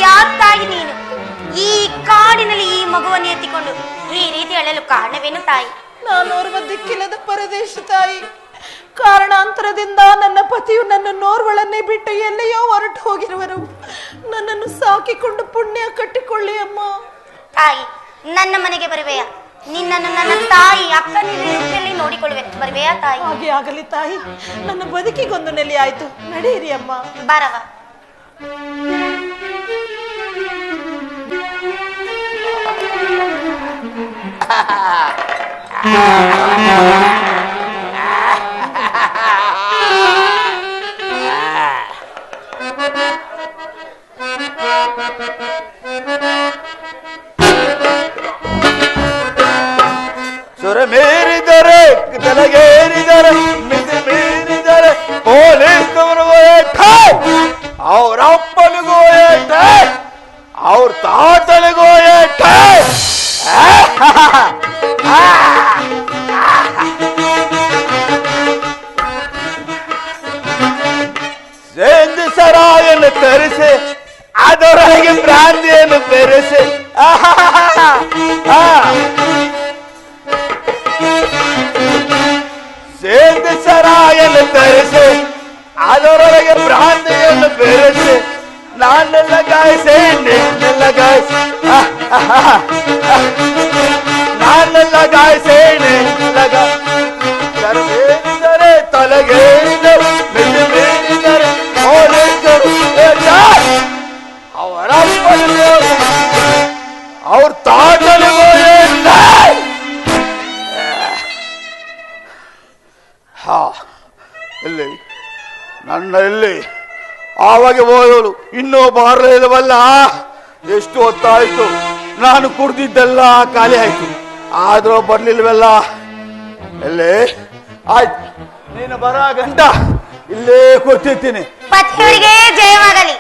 ಯಾಕಾಗಿ ನೀನು ಈ ಕಾಡಿನಲ್ಲಿ ಈ ಮಗುವನ್ನು ಎತ್ತಿಕೊಂಡು ಈ ರೀತಿ ಅಳಲು ಕಾರಣವೇನು ತಾಯಿ? ನಾನೋರ್ವ ದಿಕ್ಕಿಲ್ಲದ ಪರದೇಶ ತಾಯಿ. ಕಾರಣಾಂತರದಿಂದ ನನ್ನ ಪತಿಯು ನನ್ನ ನೋರ್ವಳನ್ನೇ ಬಿಟ್ಟು ಎಲ್ಲಿಯೋ ಹೊರಟು ಹೋಗಿರುವರು. ನನ್ನನ್ನು ಸಾಕಿಕೊಂಡು ಪುಣ್ಯ ಕಟ್ಟಿಕೊಳ್ಳಿ ಅಮ್ಮ. ತಾಯಿ, ನನ್ನ ಮನೆಗೆ ಬರುವೆಯಾ? ನಿನ್ನನ್ನು ನನ್ನ ತಾಯಿ ಅಕ್ಕನ ರೀತಿಯಲ್ಲಿ ನೋಡಿಕೊಳ್ಳುವೆ, ಬರುವೆಯಾ ತಾಯಿ? ಹಾಗೆ ಆಗಲಿ ತಾಯಿ, ನನ್ನ ಬದುಕಿಗೊಂದು ನೆಲೆ ಆಯ್ತು. ನಡೆಯಿರಿ ಅಮ್ಮ. ಬಾರವ. ಸುರ ಮೀರಿದರೆ ತಲೆಗೇರಿದರೆ ಮಿತಿ ಮೀರಿದರೆ ಪೊಲೀಸ್ನವರಿಗೂ ಏಟೆ, ಅವ್ರ ಅಪ್ಪನಿಗೂ ಏಟೆ, ಅವ್ರ ತಾತನಿಗೂ ಏಟೆ. ಸೇಂದು ಸರಾಯನ್ನು ತರಿಸಿ ಅದರೊಳಗೆ ಭ್ರಾಂತಿಯನ್ನು ಬೆರೆಸಿ ಸೇಂದು ಸರಾಯನ್ನು ತರಿಸಿ ಅದರೊಳಗೆ ಭ್ರಾಂತಿಯನ್ನು ಬೆರೆಸಿ ನಾನೆಲ್ಲ ಗಾಯಿಸಿ ನಿನ್ನೆಲ್ಲ ಗಾಯಿಸಿ ನಾನೆಲ್ಲ ಗಾಯಿಸಿ ನಿನ್ನೆಲ್ಲ ಗಾಯಿಸಿದರೆ ತಲೆಗೇರಿದರೆ ಮಿತಿ ಮೀರಿದರೆ ಪೊಲೀಸರು ನನ್ನಲ್ಲಿ ಆವಾಗ ಹೋದಳು ಇನ್ನೂ ಬಾರಲಿಲ್ಲವಲ್ಲ. ಎಷ್ಟು ಹೊತ್ತಾಯ್ತು, ನಾನು ಕುಡ್ದಿದ್ದೆಲ್ಲ ಖಾಲಿ ಆಯ್ತು, ಆದ್ರೂ ಬರ್ಲಿಲ್ವಲ್ಲ. ಎಲ್ಲೇ ಆಯ್ತು, ನೀನು ಬರ ಗಂಟ ಇಲ್ಲೇ ಕೊಟ್ಟಿರ್ತೀನಿ. ಪತಿಯವರಿಗೆ ಜಯವಾಗಲಿ.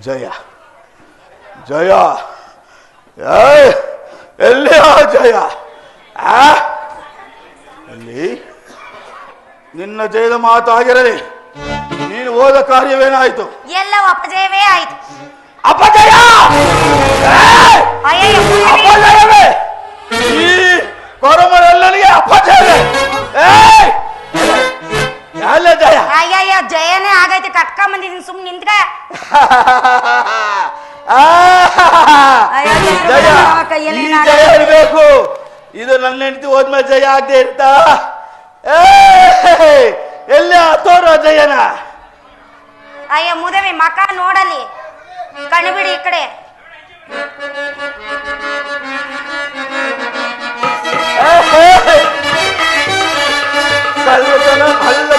ಜಯ ಜಯ ಎಲ್ಲಿ ಜಯ? ಅಲ್ಲಿ ನಿನ್ನ ಜಯದ ಮಾತು ಆಗಿರಲಿ. ನೀನು ಹೋದ ಕಾರ್ಯವೇನಾಯ್ತು? ಎಲ್ಲವೂ ಅಪಜಯವೇ ಆಯ್ತು. ಅಪಜಯ? ಅಪಜಯವೇ? ಈ ಕೊರಮರೆಲ್ಲನಿಗೆ ಅಪಜಯವೇ? ಎಲ್ಲ ಜಯ? ಅಯ್ಯಯ್ಯ, ಜಯನೇ ಆಗೈತೆ. ಕಟ್ಕ ಬಂದಿದ್ದೀನಿ, ಸುಮ್ ನಿಂತ್ಕ. ಜಯ ಜಯ ಇರ್ಬೇಕು. ಇದು ನನ್ನ ಹೆಂಡತಿ ಹೋದ್ಮೇಲೆ ಜಯ ಆಗದೆ ಇರ್ತ. ಎಲ್ಲಿ ತೋರ ಜಯನ? ಅಯ್ಯ ಮುದವಿ ಮಕ ನೋಡಲಿ, ಕಣ್ಬಿಡಿ ಈ ಕಡೆ. ಕಳ್ಳತನ ಮಾಡಲೇ,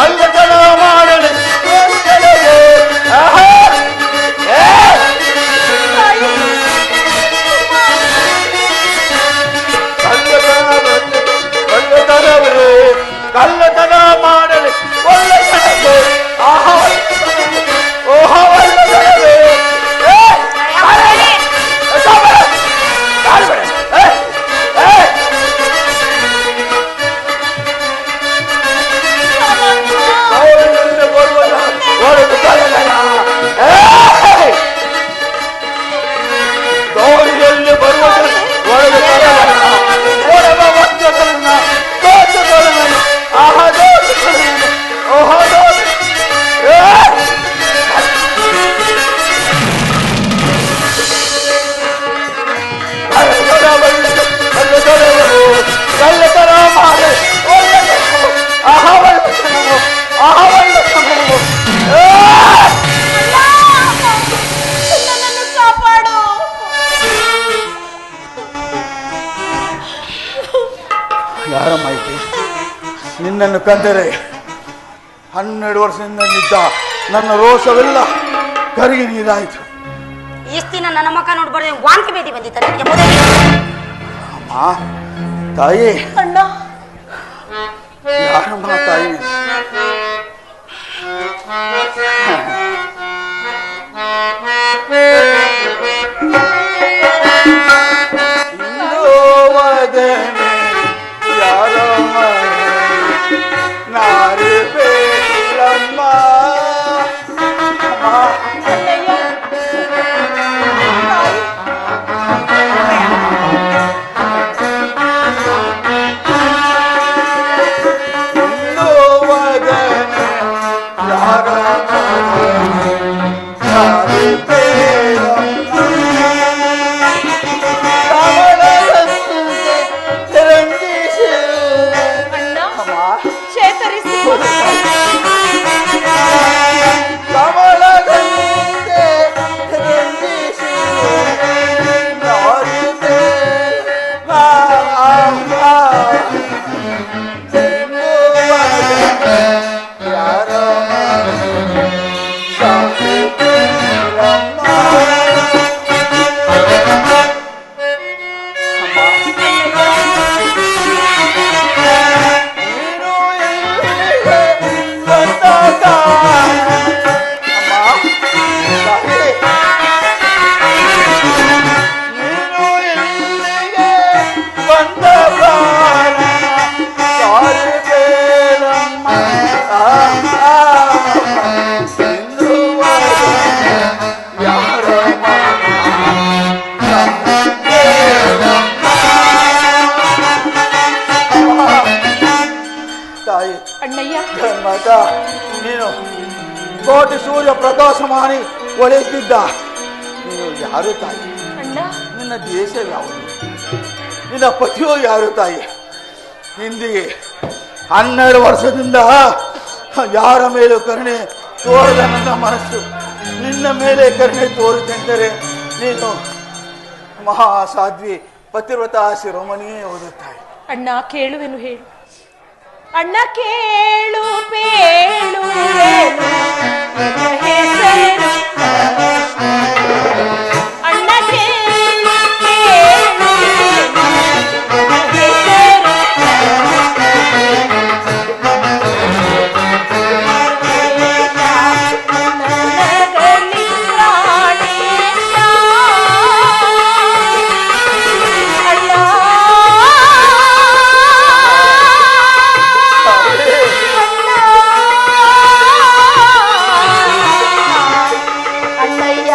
ಕಳ್ಳತನ ಮಾಡಲೇ. ಕಳ್ಳತನ ಮಾಡಲಿ ಒಳ್ಳೆತನವೇ. ಓಹ ಒಳ್ಳೆತನವೇ. ಗೌರಿಯಲ್ಲಿ ಬರುವುದು ಒಳಗೆ ಕಳ್ಳತನ ಮಾಡಿ ನನ್ನನ್ನು ಕಾಪಾಡು. ಯಾರ ಮಾಹಿತಿ? ನಿನ್ನನ್ನು ಕಂಡರೆ 12 ವರ್ಷದಿಂದಲಿದ್ದ ನನ್ನ ರೋಷವೆಲ್ಲ ಕರಗಿ ನೀರಾಯಿತು. ಇಷ್ಟು ದಿನ ನನ್ನ ಮಕ್ಕ ನೋಡ್ಬಾರ್ದು, ವಾಂತಿ ಭೇದಿ ಬಂದಿತ್ತ ನನಗೆ ಮುದವಿ. ಅಮ್ಮ ತಾಯಿ, ಅಣ್ಣ ಯಾರಮ್ಮ ತಾಯಿ? ಯಾರಮ್ಮ ನಾರಿ ಬೇಲಮ್ಮ. ಅಣ್ಣಯ್ಯ, ಚೇತರಿಸಿ ನೀನು ಕೋಟಿ ಸೂರ್ಯ ಪ್ರಕಾಶಮಾನಿ ಒಳೆಯುತ್ತಿದ್ದ. ನೀನು ಯಾರು ತಾಯಿ? ಅಣ್ಣ, ನಿನ್ನ ದೇಶ ಯಾವುದು? ನಿನ್ನ ಪತಿಯೋ ಯಾರು ತಾಯಿ? ಹಿಂದಿಗೆ 12 ವರ್ಷದಿಂದ ಯಾರ ಮೇಲೂ ಕರುಣೆ ತೋರದ ನನ್ನ ಮನಸ್ಸು ನಿನ್ನ ಮೇಲೆ ಕರುಣೆ ತೋರಿತೆಂದರೆ ನೀನು ಮಹಾಸಾಧ್ವಿ ಪತಿವ್ರತ ಶಿರೋಮಣಿಯೇ ಓದುತ್ತಾಯಿ. ಅಣ್ಣ ಕೇಳುವೆನು, ಹೇಳು. ಅಣ್ಣ ಕೇಳು ಪೇಳುವೆನು ಹೆಸರು ಅಣ್ಣ ಕೇಳು ಪೇಳುವೆನು ಹೆಸರು ನನಗಲಿ ಪ್ರಾಣೇಶ ಅಣ್ಣ ಅಣ್ಣಯ್ಯ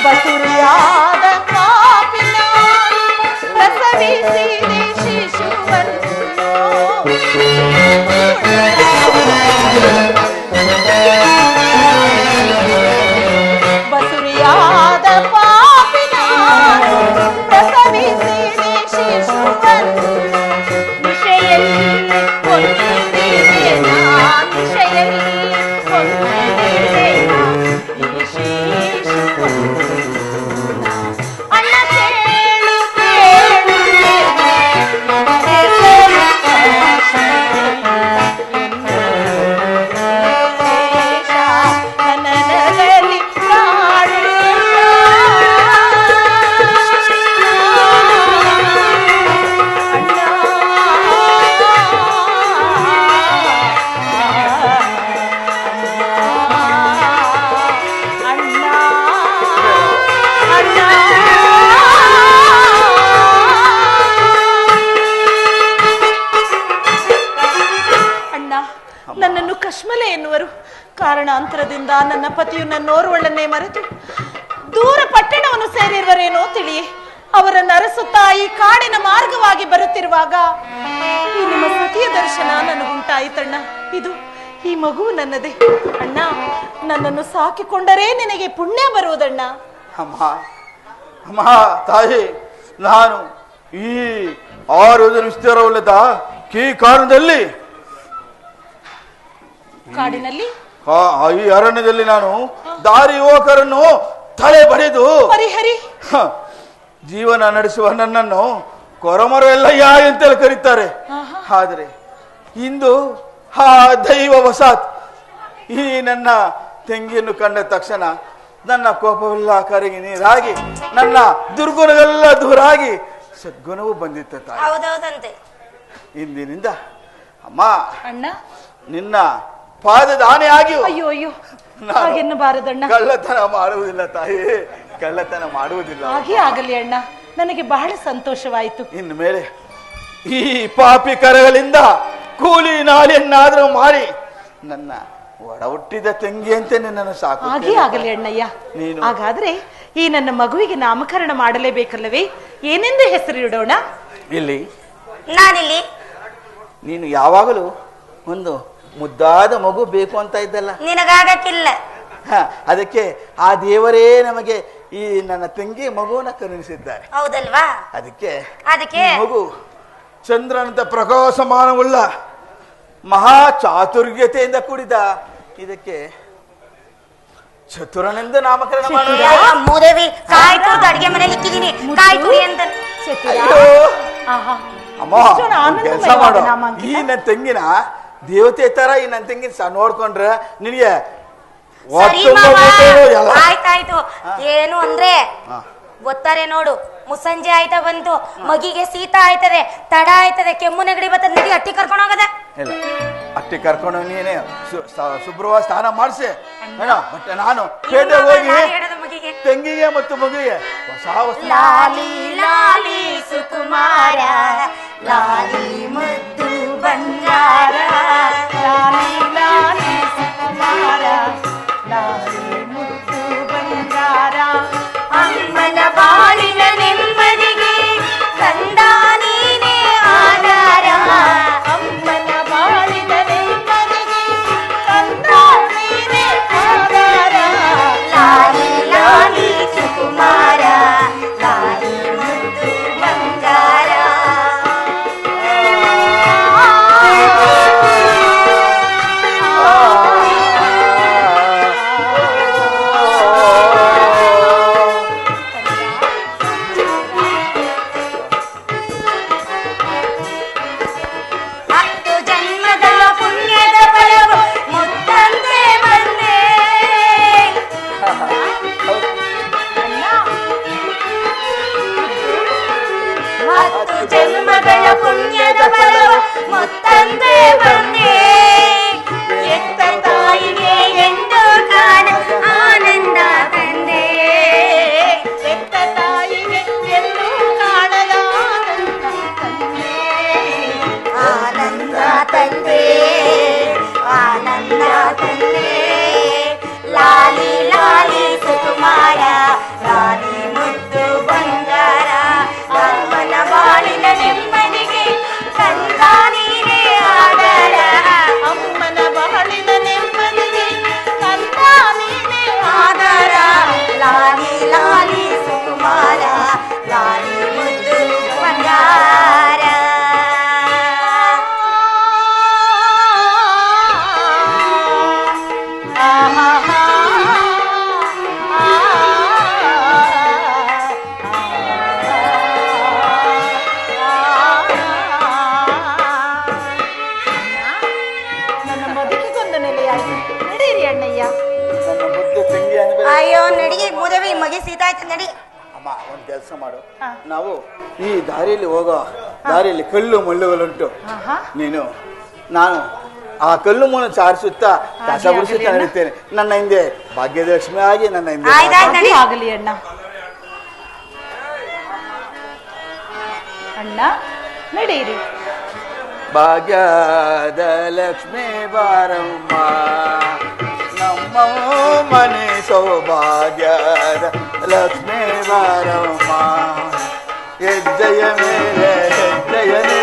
ಬಸುರಿಯಾದ ಕಾಪಿನ ಪ್ರಸವಿಸಿದೆ ಶಿಶುವನ್ನು ಬಸುರಿಯಾದ ಪಾಪಿನ ಪ್ರಸವಿಸಿದೆ ಶಿಶುವನ್ನು ನಿಶೆಯಲ್ಲಿ ಕೊಂದಿದೆನಾ ನಿಶೆಯಲ್ಲಿ ಕೊಂದಿದೆನಾ ಈ ಶಿಶುವನ್ನು ಅಣ್ಣ ಕೇಳು ಕೇಳು ಹೆಸರು ನನಗಲಿ ಅಣ್ಣ ನನ್ನನ್ನು ಕಶ್ಮಲೆ ಎನ್ನುವರು. ಕಾರಣಾಂತರದಿಂದ ನನ್ನ ಪತಿಯು ನನ್ನೋರ್ವಳನ್ನೇ ಮರೆತು ದೂರ ಪಟ್ಟಣವನ್ನು ಸೇರಿರುವರೇನೋ ತಿಳಿಯೇ ಅವರನ್ನು ಅರಸುತ್ತಾ ಈ ಕಾಡಿನ ಮಾರ್ಗವಾಗಿ ಬರುತ್ತಿರುವಾಗ ಈ ನಿಮ್ಮ ಸತಿಯ ದರ್ಶನ ನನಗುಂಟಾಯಿತಣ್ಣ. ಇದು ಈ ಮಗು ನನ್ನದೇ ಅಣ್ಣ. ನನ್ನನ್ನು ಸಾಕಿಕೊಂಡರೆ ನಿನಗೆ ಪುಣ್ಯ ಬರುವುದಣ್ಣ. ಅಮ್ಮ ಅಮ್ಮ ತಾಯಿ, ನಾನು ಈ 6 ವಿಸ್ತಾರವಿಲ್ಲದ ಈ ಕಾರಣದಲ್ಲಿ ಕಾಡಿನಲ್ಲಿ ಈ ಅರಣ್ಯದಲ್ಲಿ ನಾನು ದಾರಿ ಯುವಕರನ್ನು ತಲೆ ಬಡಿದು ಪರಿಹರಿ ಜೀವನ ನಡೆಸುವ ನನ್ನನ್ನು ಕೊರಮರ ಎಲ್ಲಯ್ಯ ಅಂತೇಳಿ ಕರೀತಾರೆ. ಆದರೆ ಇಂದು ಆ ದೈವ ವಸಾತ್ ಈ ನನ್ನ ತಂಗಿಯನ್ನು ಕಂಡ ತಕ್ಷಣ ನನ್ನ ಕೋಪವೆಲ್ಲ ಕರಗಿ ನೀರಾಗಿ ನನ್ನ ದುರ್ಗುಣಗಳೆಲ್ಲ ದೂರಾಗಿ ಸದ್ಗುಣವು ಬಂದಿತ್ತು ತಾಯಿ. ಹೌದೌದಂತೆ. ಇಂದಿನಿಂದ ಅಮ್ಮ ಅಣ್ಣ ನಿನ್ನ ಪಾದದ ಆನೆ ಆಗಿಯೂ ಅಯ್ಯೋ ಅಯ್ಯೋ ಹಾಗೆನ್ನಬಾರದಣ್ಣ. ಕಳ್ಳತನ ಮಾಡುವುದಿಲ್ಲ ತಾಯಿ, ಕಳ್ಳತನ ಮಾಡುವುದಿಲ್ಲ. ಹಾಗೆ ಆಗಲಿ ಅಣ್ಣ, ನನಗೆ ಬಹಳ ಸಂತೋಷವಾಯಿತು. ಇನ್ನು ಮೇಲೆ ಈ ಪಾಪಿ ಕರಗಳಿಂದ ಕೂಲಿ ನಾಲಿಯನ್ನಾದರೂ ಮಾಡಿ ನನ್ನ ಒಡ ಹುಟ್ಟಿದ ತಂಗಿಯಂತೆ ನಿನ್ನನ್ನು ಸಾಕು. ಹಾಗೆ ಆಗಲಿ ಅಣ್ಣಯ್ಯ. ನೀನು ಹಾಗಾದ್ರೆ ಈ ನನ್ನ ಮಗುವಿಗೆ ನಾಮಕರಣ ಮಾಡಲೇಬೇಕಲ್ಲವೇ? ಏನೆಂದು ಹೆಸರಿಡೋಣ? ಇಲ್ಲಿ ನಾನಿಲ್ಲಿ. ನೀನು ಯಾವಾಗಲೂ ಒಂದು ಮುದ್ದಾದ ಮಗು ಬೇಕು ಅಂತ ಇದ್ದಲ್ಲ, ನಿನಗಾಗಕ್ಕಿಲ್ಲ. ಅದಕ್ಕೆ ಆ ದೇವರೇ ನಮಗೆ ಈ ನನ್ನ ತಂಗಿ ಮಗುವನ್ನ ಕರುಣಿಸಿದ್ದಾರೆ. ಹೌದಲ್ವಾ? ಅದಕ್ಕೆ ಅದಕ್ಕೆ ಮಗು ಚಂದ್ರನಂತ ಪ್ರಕಾಶಮಾನವುಳ್ಳ ಮಹಾ ಚಾತುರ್ಯತೆಯಿಂದ ಕೂಡಿದ ಇದಕ್ಕೆ ಚತುರನೆಂದು ನಾಮಕರಣ ಮಾಡುವ. ಮೂದೇವಿ ಕಾಯ್ತು, ಅಡಿಗೆ ಮನೇಲಿ ಇಕ್ಕಿದೀನಿ, ಕಾಯ್ತು ಅಂತ. ಅಮ್ಮ ಕೆಲಸ ಮಾಡು, ಈ ನನ್ನ ತಂಗಿನ ದೇವತೆ ತರ ಈ ನನ್ನ ತಂಗಿನ ನೋಡ್ಕೊಂಡ್ರೆ ನಿನಗೆ ಆಯ್ತಾಯ್ತು. ಏನು ಅಂದ್ರೆ ಗೊತ್ತಾರೆ ನೋಡು, ಮುಸ್ಸಂಜೆ ಆಯ್ತಾ ಬಂತು, ಮಗಿಗೆ ಶೀತ ಆಯ್ತದೆ, ತಡ ಆಯ್ತದೆ, ಕೆಮ್ಮು ನೆಗಡಿ ಬರ್ತದೆ, ನಡಿ ಅಟ್ಟಿ ಕರ್ಕೊಂಡು ಹೋಗದ. ಇಲ್ಲ, ಅಟ್ಟಿ ಕರ್ಕೊಂಡು ನೀನೇ ಶುಭ್ರವಾಗಿ ಸ್ನಾನ ಮಾಡಿಸಿ ಮತ್ತೆ ನಾನು ಪೇಟೆ ಹೋಗಿ ತಂಗಿಗೆ ಮತ್ತು ಮಗುವಿಗೆ ಹೊಸ ವಸ್ತು. ಲಾಲಿ ಲಾಲಿ ಸುಕುಮಾರ, ಲಾಲಿ ಮುದ್ದು ಬಂಗಾರ, ಲಾಲಿ ಲಾಲಿ ಸುಕುಮಾರ, ಲಾಲಿ ಮುದ್ದು ಬಂಗಾರ, ಅಮ್ಮನ ಬಾಳಿನ ನೆಮ್ಮದಿಗೆ ಕಂದ ನೀನೇ ಆಧಾರ, ಅಮ್ಮನ ಬಾಳಿನ ನೆಮ್ಮದಿಗೆ ಕಂದ ನೀನೇ ಆಧಾರ, ಲಾಲಿ ಲಾಲಿ ಸುಕುಮಾರ, ಲಾಲಿ ಮುದ್ದು ಬಂಗಾರ. ನನ್ನ ಬದುಕಿಗೊಂದು ನೆಲೆಯಾಯಿತು. ನಡೀರಿ ಅಣ್ಣಯ್ಯ. ನನ್ನ ಮುದ್ದು ತಂಗಿ ಅನ್ಬೇಕು. ಅಯ್ಯೋ ನಡಿ ಮುದವಿ ಮಗಿ ಸೀತಾ ಆಯ್ತು ನಡಿ. ಅಮ್ಮ ಒಂದು ಕೆಲಸ ಮಾಡು, ನಾವು ಈ ದಾರಿಯಲ್ಲಿ ಹೋಗೋ ದಾರಿಯಲ್ಲಿ ಕಲ್ಲು ಮುಳ್ಳುಗಳುಂಟು. ನಾನು ಆ ಕಲ್ಲು ಮುಳ್ಳು ಚಾರಿಸುತ್ತಾ ಕಸ ಗುಡಿಸುತ್ತಾ ನಡೀತೇನೆ. ನನ್ನ ಹಿಂದೆ ಭಾಗ್ಯದಲಕ್ಷ್ಮಿ ಆಗಿ ನನ್ನ ಹಿಂದೆ ಆಗಲಿ ಅಣ್ಣ. ಅಣ್ಣ ನಡೀರಿ. ಭಾಗ್ಯದ ಲಕ್ಷ್ಮೀ ಬಾರಮ್ಮ, ನಮ್ಮ ಮನೆ ಸೌಭಾಗ್ಯದ ಲಕ್ಷ್ಮೀ ಬಾರಮ್ಮ. ಹೆಜ್ಜೆಯ ಮೇಲೆ ಹೆಜ್ಜೆಯನೇ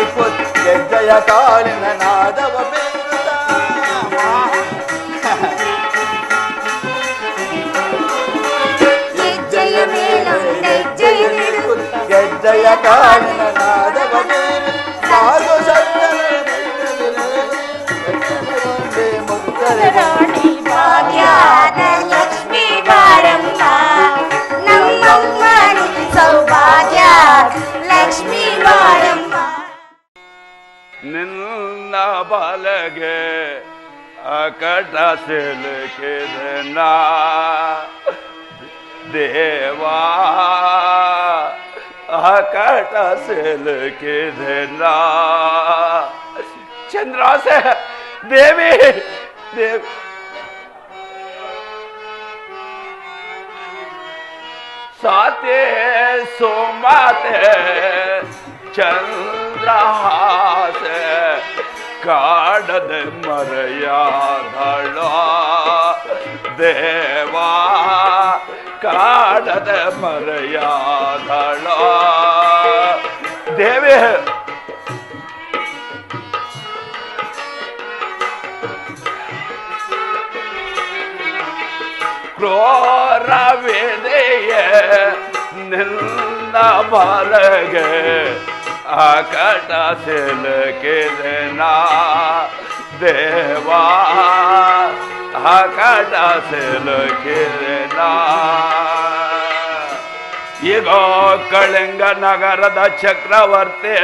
ಹೆಜ್ಜೆಯ ಕಾಲಿನ ನಾದವ ಬೇರುತ್ತ, ಹೆಜ್ಜೆಯ ಮೇಲೊಂದು ಹೆಜ್ಜೆಯ ಹೆಜ್ಜೆಯ ಕಾಲಿನ ನಾದವ ಬೇರು ಸಾಗು ಸಜ್ಜನ ರಾಣಿ ಭಾಗ್ಯದ ಲಕ್ಷ್ಮೀ ಬಾರಮ್ಮ, ನಮ್ಮಮ್ಮ ಸೌಭಾಗ್ಯ ಲಕ್ಷ್ಮೀ ಬಾರಮ್ಮ. ನಿನ್ನ ಬಲಗೆ ಅಕಟ ಸಿಲುಕಿದನ ದೇವಾ, ಅಕಟ ಸಿಲುಕಿದನ ಚಂದ್ರಾಸೆ ದೇವಿ ದೇವಿ. ಸಾತೆ ಸೋಮಾತೆ ಚಂದ್ರಹಾಸ ಕಾಡದ ಮರೆಯಾದಳ ದೇವಾ, ಕಾಡದ ಮರೆಯಾದಳ ದೇವಿ. ಕ್ರೋರವಿದೆಯ ನಿನ್ನ ಬಲಗೆ ಅಕಟ ಸಿಲುಕಿದನ ದೇವಾ, ಅಕಟ ಸಿಲುಕಿದನ. ಈಗ ಕಳಿಂಗ ನಗರದ ಚಕ್ರವರ್ತಿ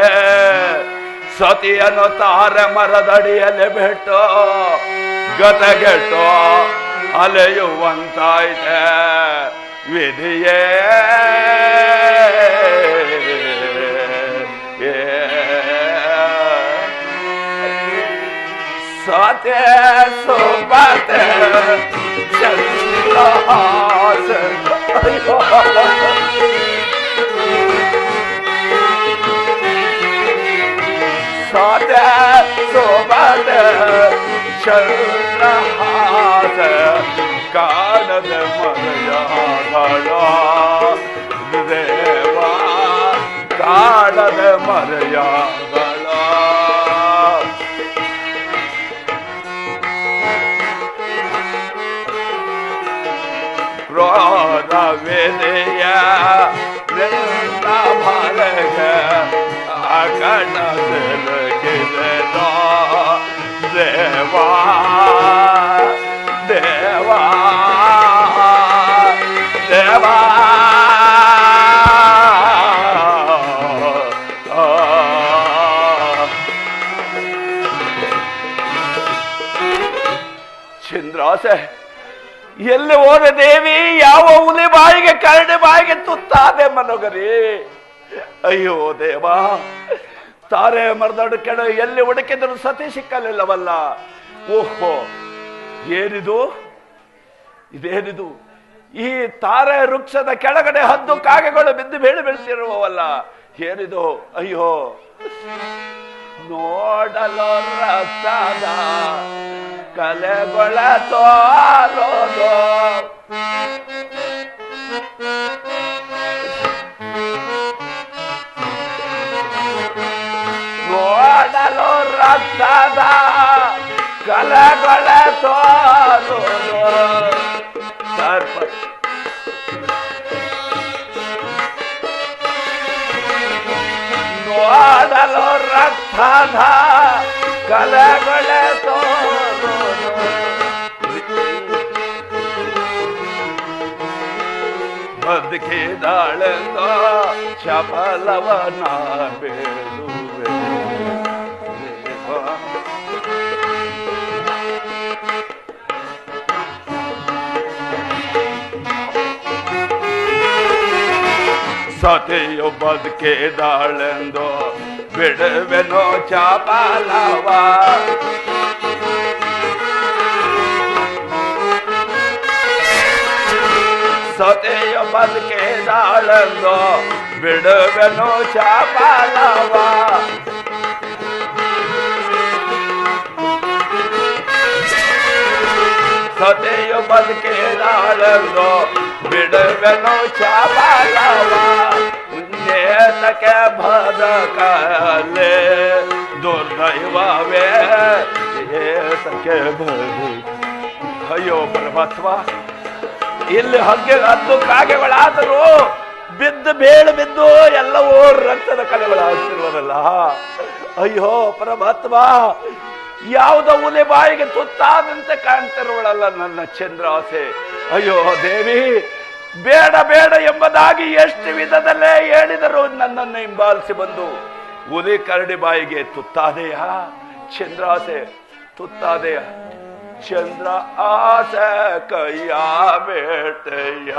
ಸತಿಯನ್ನು ತಾರೆ ಮರದಡಿಯಲ್ಲಿ ಬಿಟ್ಟು ಗತಗೆಟ್ಟು ಅಲೆಯುವಂತಾಯ್ತೆ ವಿಧಿಯೇ. ಸತೆ ಸುಬತೆ ಚಂದ್ರಹಾಸ ಸತೆ ಸುಬತೆ ಚಂದ್ರಹಾಸ ಕಾಣದ ಮರೆಯಾದಳ ದೇವಾ, ಕಾಣದ ಮರೆಯಾದಳ. ಕ್ರೋರವಿದೆಯ ನಿನ್ನ ಬಲಗ ಅಕಟ ಸಿಲುಕಿದನ ದೇವಾ, ದೇವಾ, ದೇವಾ. ಚಂದ್ರಾಸೆ ಎಲ್ಲಿ ಹೋದ ದೇವಿ? ಯಾವ ಹುಲಿ ಬಾಯಿಗೆ ಕರಡಿ ಬಾಯಿಗೆ ತುತ್ತಾದೆ ಮನೋಗರಿ. ಅಯ್ಯೋ ದೇವಾ, ತಾರೆ ಮರದಡು ಕೆಳ ಎಲ್ಲಿ ಹುಡುಕಿದ್ರು ಸತಿ ಸಿಕ್ಕಲಿಲ್ಲವಲ್ಲ. ಓಹೋ, ಏನಿದು ಇದೇನಿದು? ಈ ತಾರೆ ವೃಕ್ಷದ ಕೆಳಗಡೆ ಹದ್ದು ಕಾಗೆಗಳು ಬಿದ್ದು ಬೇಳೆ ಬೆಳೆಸಿರುವವಲ್ಲ. ಏನಿದು? ಅಯ್ಯೋ, ನೋಡಲು ರಕ್ತದ ಕಲೆಗಳ ತೋರೋದು, ನೋಡಲು ರಕ್ತದ ಕಲೆಗಳ ತೋರೋದು. ಸರ್ಪ ನೋಡಲು ರಕ್ತದ ಕಲೆಗಳ ತೋರೋದು. ಬದುಕಿದಾಳೆಂದೋ ಶಬಲವನ ಬೇಡುವೆ. ಸತಿಯು ಬದುಕಿದಾಳೆಂದೋ ಬಿಡುವೆನೋ ಚಪಲವ. ಸತಿಯು ಬದುಕಿದಾಳೆಂದೋ ಬಿಡುವೆನೋ ಚಪಲವ. ಸತಿಯು ಬದುಕಿದಾಳೆಂದೋ ಬಿಡುವೆನೋ ಚಪಲವ. ನೇತಕ್ಕೆ ಬದುಕಲೆ ದುರ್ದೈವವೇ ಏತಕ್ಕೆ ಬದು. ಅಯ್ಯೋ ಪರಮಾತ್ಮ, ಇಲ್ಲಿ ಹದ್ದು ಕಾಗೆಗಳಾದರೂ ಬಿದ್ದು ಬೇಳು ಬಿದ್ದು ಎಲ್ಲವೂ ರಕ್ತದ ಕಲೆಗಳಾಗ್ತಿರುವುದಲ್ಲ. ಅಯ್ಯೋ ಪರಮಾತ್ಮ, ಯಾವುದೋ ಹುಲಿ ಬಾಯಿಗೆ ತುತ್ತಾದಂತೆ ಕಾಣ್ತಿರುವಳಲ್ಲ ನನ್ನ ಚಂದ್ರಾಸೆ. ಅಯ್ಯೋ ದೇವಿ, ಬೇಡ ಬೇಡ ಎಂಬುದಾಗಿ ಎಷ್ಟು ವಿಧದಲ್ಲೇ ಹೇಳಿದರು ನನ್ನನ್ನು ಹಿಂಬಾಲಿಸಿ ಬಂದು ಹುಲಿ ಕರಡಿ ಬಾಯಿಗೆ ತುತ್ತಾದೆಯಾ ಚಂದ್ರಾಸೆ, ತುತ್ತಾದೆಯ. ಚಂದ್ರ ಆಸೆ ಕೈಯ ಬೇಟೆಯ,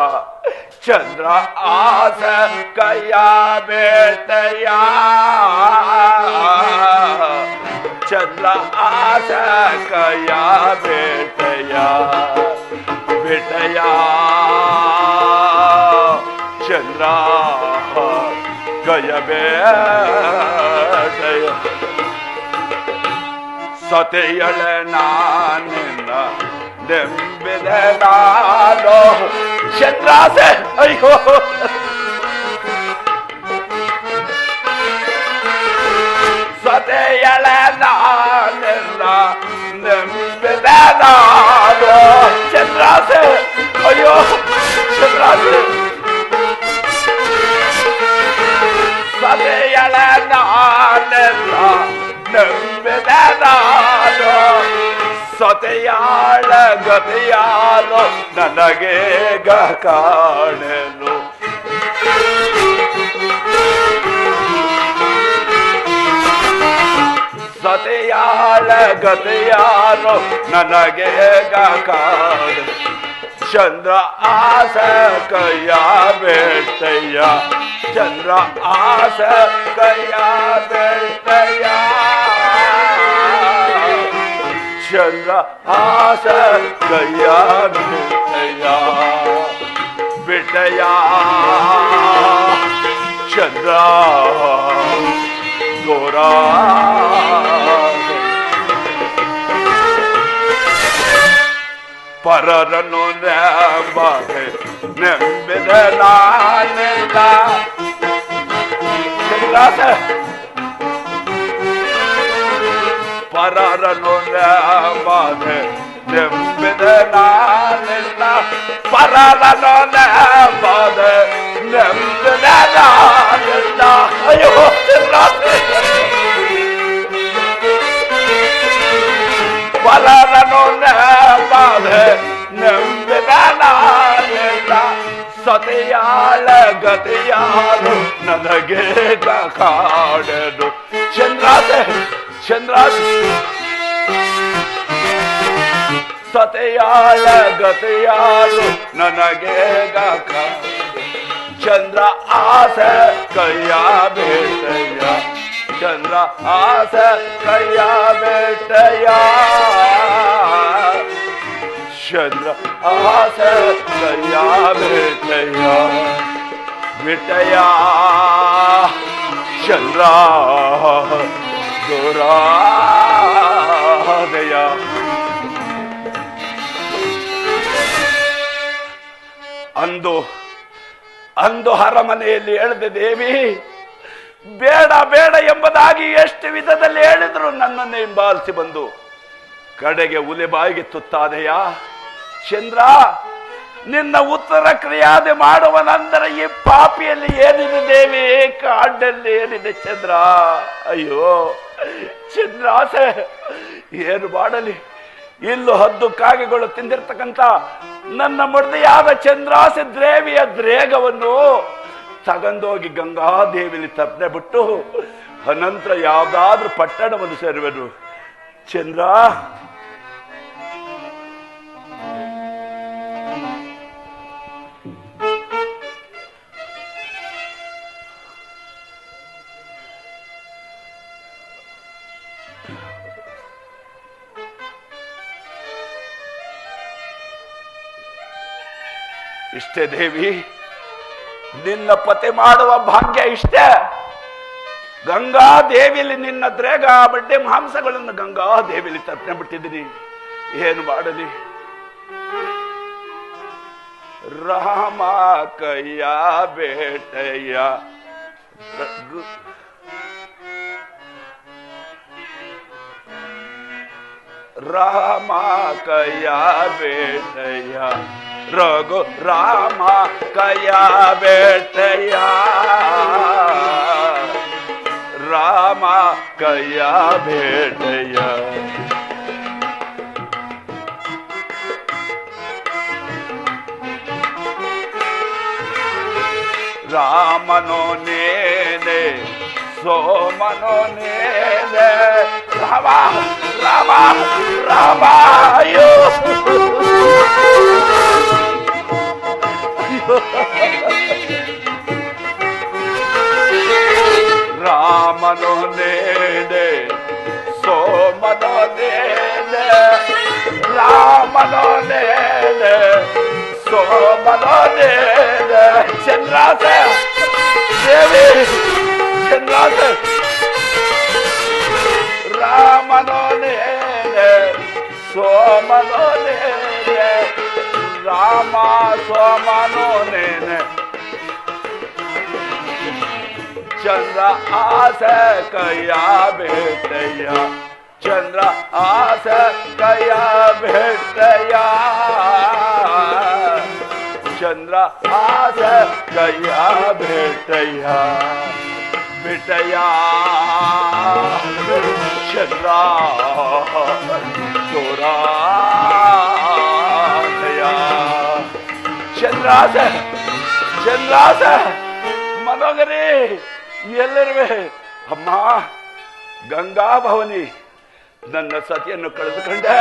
ಚಂದ್ರ ಆಸೆ ಕೈಯ ಬೇಟೆಯ, ಚಂದ್ರ ಆಸೆ ಕೈಯ ಬೇಟೆಯ ಬೇಟೆಯ. ಚಂದ್ರ ಕೈಯ ಬೇಟೆಯ. ಸತಿಯಳೆ ನಾನಿನ್ನ ನೆಂಬಿದೆ ನಾನು ಚಂದ್ರಾಸೆ. ಅಯ್ಯೋ ಸತಿಯಳೆ ನಾನಿನ್ನ ನೆಂಬಿದೆ ನಾನು ಚಂದ್ರಾಸೆ. ಅಯ್ಯೋ ಚಂದ್ರಾಸೆ. ಸತಿಯಳೆ ನಾನಿನ್ನ ನಂಬಿದೆ ನಾನು. ಸತೆಯಾಳ ಗತೆಯಾನು ನನಗೆ ಕಾಣೆನು. ಸತೆಯಾಳ ಗತೆಯಾನು ನನಗೆ ಕಾಣೆನು. ಚಂದ್ರ ಆಸ ಕೈಯ ಬೇಟೆಯ, ಚಂದ್ರ ಆಸ ಕೈಯ ಬೇಟೆಯ, ಚಂದ್ರ ಆಸ ಕೈಯ ಬೇಟೆಯ ಬೇಟೆಯ. ಚಂದ್ರ ಗೋರ ಪರರನ್ನು ನೆಂಬದೆ ನೆಂಬಿದೆ ನಾನೆಲ್ಲ. ಪರರನ್ನು ನೆಂಬದೆ ನೆಂಬಿದೆ ನಾನೆಲ್ಲ. ಪರರನ್ನು ನೆಂಬದೆ ನೆಂಬಿದೆ ನಾನೆಲ್ಲ. ಅಯ್ಯೋ ಪರರನ್ನು ನೆಂಬದೆ ನೆಂಬಿದೆ ನಾನೆಲ್ಲ. ಸತೆಯಾಳ ಗತೆಯಾನು ನನಗೆ ಕಾಣೆನು. ಚಂದ್ರಾಸೆ ಚಂದ್ರಾಸೆ. ಸತೆಯಾಳ ಗತೆಯಾನು ನನಗೆ ಚಂದ್ರ ಆಸೆ ಕೈಯ ಬೇಟೆಯ, ಚಂದ್ರ ಆಸೆ ಕೈಯ ಬೇಟೆಯ, ಚಂದ್ರ ಆಸೆ ಕೈಯ ಬೇಟೆಯ ಬೇಟೆಯ. ಚಂದ್ರ ದೂರಾದೆಯ. ಅಂದು ಅಂದು ಅರಮನೆಯಲ್ಲಿ ಹೇಳಿದೆ ದೇವಿ, ಬೇಡ ಬೇಡ ಎಂಬುದಾಗಿ ಎಷ್ಟು ವಿಧದಲ್ಲಿ ಹೇಳಿದ್ರು ನನ್ನನ್ನು ಹಿಂಬಾಲಿಸಿ ಬಂದು ಕಡೆಗೆ ಹುಲಿ ಬಾಯಿಗೆ ತುತ್ತಾದೆಯಾ ಚಂದ್ರ. ನಿನ್ನ ಉತ್ತರ ಕ್ರಿಯಾದೆ ಮಾಡುವನಂದರೆ ಈ ಪಾಪಿಯಲ್ಲಿ ಏನಿದೆ ದೇವಿ, ಕಾಡಲ್ಲಿ ಏನಿದೆ ಚಂದ್ರ. ಅಯ್ಯೋ ಚಂದ್ರಾಸೆ, ಏನು ಮಾಡಲಿ ಇಲ್ಲೂ ಹದ್ದು ಕಾಗೆಗಳು ತಿಂದಿರ್ತಕ್ಕಂಥ ನನ್ನ ಮಡದಿಯಾದ ಚಂದ್ರಾಸಿ ದ್ರೇವಿಯ ದ್ರೇಗವನ್ನು ತಗಂದೋಗಿ ಗಂಗಾದೇವಿಲಿ ತಪ್ಪನೆ ಬಿಟ್ಟು ಅನಂತರ ಯಾವ್ದಾದ್ರೂ ಪಟ್ಟಣವನ್ನು ಸೇರುವೆನು. ಚಂದ್ರ, ಇಷ್ಟೇ ದೇವಿ, ನಿನ್ನ ಪತಿ ಮಾಡುವ ಭಾಗ್ಯ ಇಷ್ಟೇ. ಗಂಗಾದೇವಿಲಿ ನಿನ್ನ ದ್ರೇಗ ಬಡ್ಡೆ ಮಾಂಸಗಳನ್ನು ಗಂಗಾದೇವಿಲಿ ತಪ್ಪನೆ ಬಿಟ್ಟಿದ್ದೀನಿ. ಏನು ಮಾಡಲಿ? ರಾಮ ಕಯ್ಯ ಬೇಟಯ್ಯ, ರಾಮ ಕಯ್ಯ ಬೇಟಯ್ಯ, ರಘು ರಾಮ ಕಯ್ಯ ಬೇಟಯ್ಯ, ರಾಮ ಕಯ್ಯ ಬೇಟಯ್ಯ. ರಾಮನೋ ನೇನೆ ಸೋಮನೋ ನೇನೆ, ರಾಮ ರಾಮ ರಾಮ, ಅಯ್ಯೋ ರಾಮನೋ ನೇನೆ ಸೋಮನೋ ನೇನೆ, ರಾಮನೋ ನೇನೆ ಸೋಮನೋ ನೇನೆ. ಚಂದ್ರಾಸ ದೇವಿ, ಚಂದ್ರಾಸ ರಾಮನೋ ನೇನೆ ಸೋಮನೋ ನೇನೆ, ರಾಮ ಸೋಮನೋ ನೇನೆ. ಚಂದ್ರ ಆಸ ಕಯ್ಯ ಬೇಟಯ್ಯ, ಚಂದ್ರ ಆಸ ಕಯ್ಯ ಬೇಟಯ್ಯ, ಚಂದ್ರ ಆಸ ಕಯ್ಯ ಬೇಟಯ್ಯ ಬೇಟಯ್ಯ. ಚಂದ್ರ ಚೋರಾದಯ, ಚಂದ್ರಾಸ ಚಂದ್ರಾಸ ಮನೋಗರಿ ಎಲ್ಲರಿವೆ. ಅಮ್ಮ ಗಂಗಾ ಭವನಿ, ನನ್ನ ಸತಿಯನ್ನು ಕಳೆದುಕೊಂಡೆ.